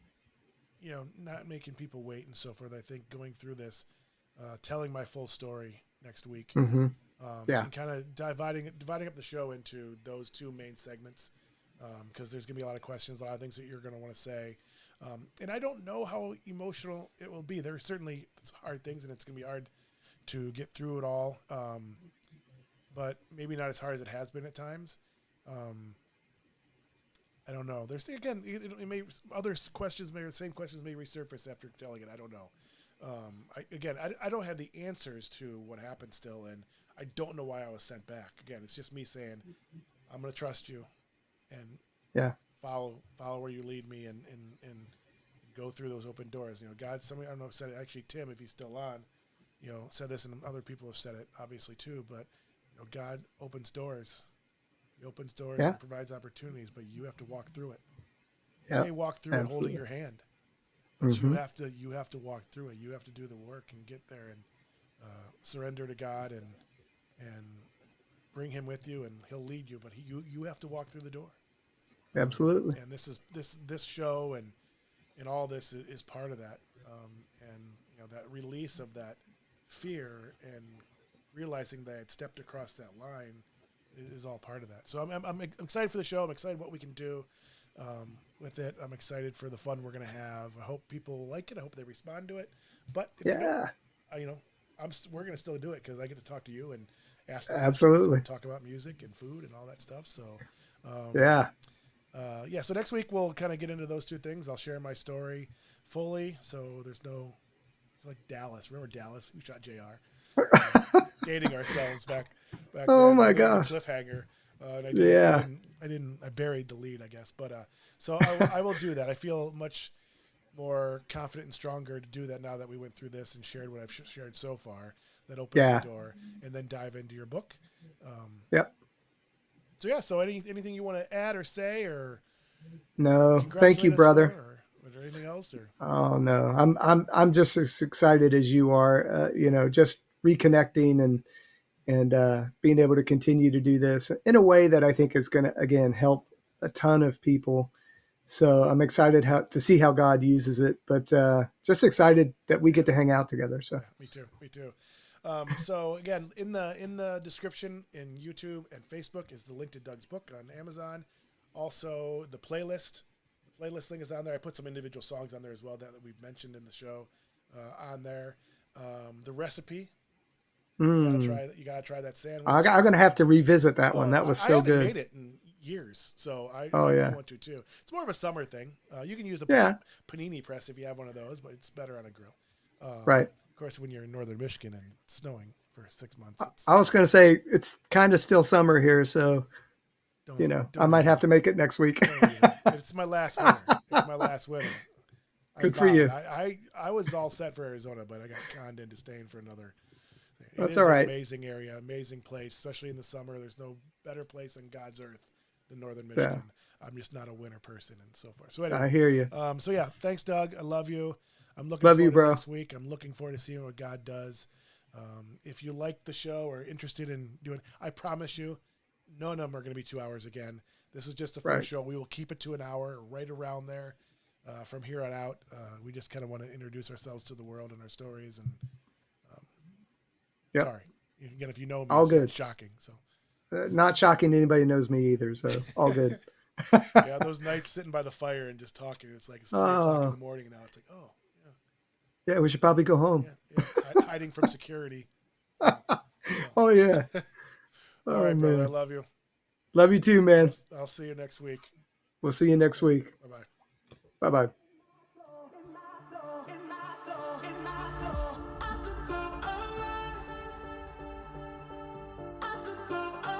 not making people wait and so forth. I think going through this, telling my full story next week, Mm-hmm. and kind of dividing up the show into those 2 main segments, because there's going to be a lot of questions, a lot of things that you're going to want to say. And I don't know how emotional it will be. There are certainly hard things, and it's going to be hard to get through it all, but maybe not as hard as it has been at times. I don't know. There's again, it may the same questions may resurface after telling it. I don't know. I don't have the answers to what happened still, and I don't know why I was sent back. Again, it's just me saying, I'm going to trust you, and follow where you lead me, and go through those open doors. God, somebody I don't know said it. Actually, Tim, if he's still on, said this, and other people have said it obviously too. But God opens doors. He opens doors and provides opportunities, but you have to walk through it. You may walk through it holding your hand, but you have to walk through it. You have to do the work and get there and surrender to God and bring Him with you, and He'll lead you. But you have to walk through the door. Absolutely. And this show and all this is part of that. And that release of that fear and realizing that I had stepped across that line is all part of that. So I'm excited for the show. I'm excited what we can do with it. I'm excited for the fun we're going to have. I hope people like it. I hope they respond to it. But if they don't, we're going to still do it because I get to talk to you and ask the questions and talk about music and food and all that stuff. So so next week we'll kind of get into those 2 things. I'll share my story fully. So it's like Dallas. Remember Dallas? We shot JR. Dating ourselves back oh then. My gosh. Cliffhanger. I buried the lead, I guess. But so I will do that. I feel much more confident and stronger to do that now that we went through this and shared what I've shared so far. That opens the door, and then dive into your book. So anything you want to add or say, or no? Thank you, brother. Was there anything else? Or Oh no, I'm just as excited as you are. Just reconnecting and being able to continue to do this in a way that I think is going to again help a ton of people. So I'm excited to see how God uses it, but just excited that we get to hang out together. So yeah, me too. Me too. So again, in the description in YouTube and Facebook is the link to Doug's book on Amazon. Also, the playlist. The playlist link is on there. I put some individual songs on there as well that we've mentioned in the show on there. The recipe. You gotta try that sandwich. I'm going to have to revisit that one. Oh, That was I so haven't good. made it in years, so I Yeah. want to too. It's more of a summer thing. You can use a panini press if you have one of those, but it's better on a grill. Right. Of course, when you're in northern Michigan and it's snowing for 6 months, I was going to say it's kind of still summer here, so I might have to make it next week. It's my last winter. It's my last winter. Good for you. I was all set for Arizona, but I got conned into staying for another. That's all right. An amazing area, amazing place, especially in the summer. There's no better place on God's earth than northern Michigan. Yeah. I'm just not a winter person and so forth. So anyway, I hear you. So yeah, thanks, Doug. I love you. I'm looking forward to next week. I'm looking forward to seeing what God does. If you like the show or interested in doing, I promise you, none of them are going to be 2 hours again. This is just the first show. We will keep it to an hour, right around there. From here on out, we just kind of want to introduce ourselves to the world and our stories. And sorry, again, if you know me, all good. It's shocking. So not shocking. Anybody knows me either. So all good. Yeah, those nights sitting by the fire and just talking. It's like it's 3 o'clock in the morning now. It's like, oh, yeah. Yeah, we should probably go home. Yeah. Hiding from security. Oh yeah. All right, brother. I love you. Love you too, man. I'll see you next week. We'll see you next week. Bye-bye. Bye-bye. So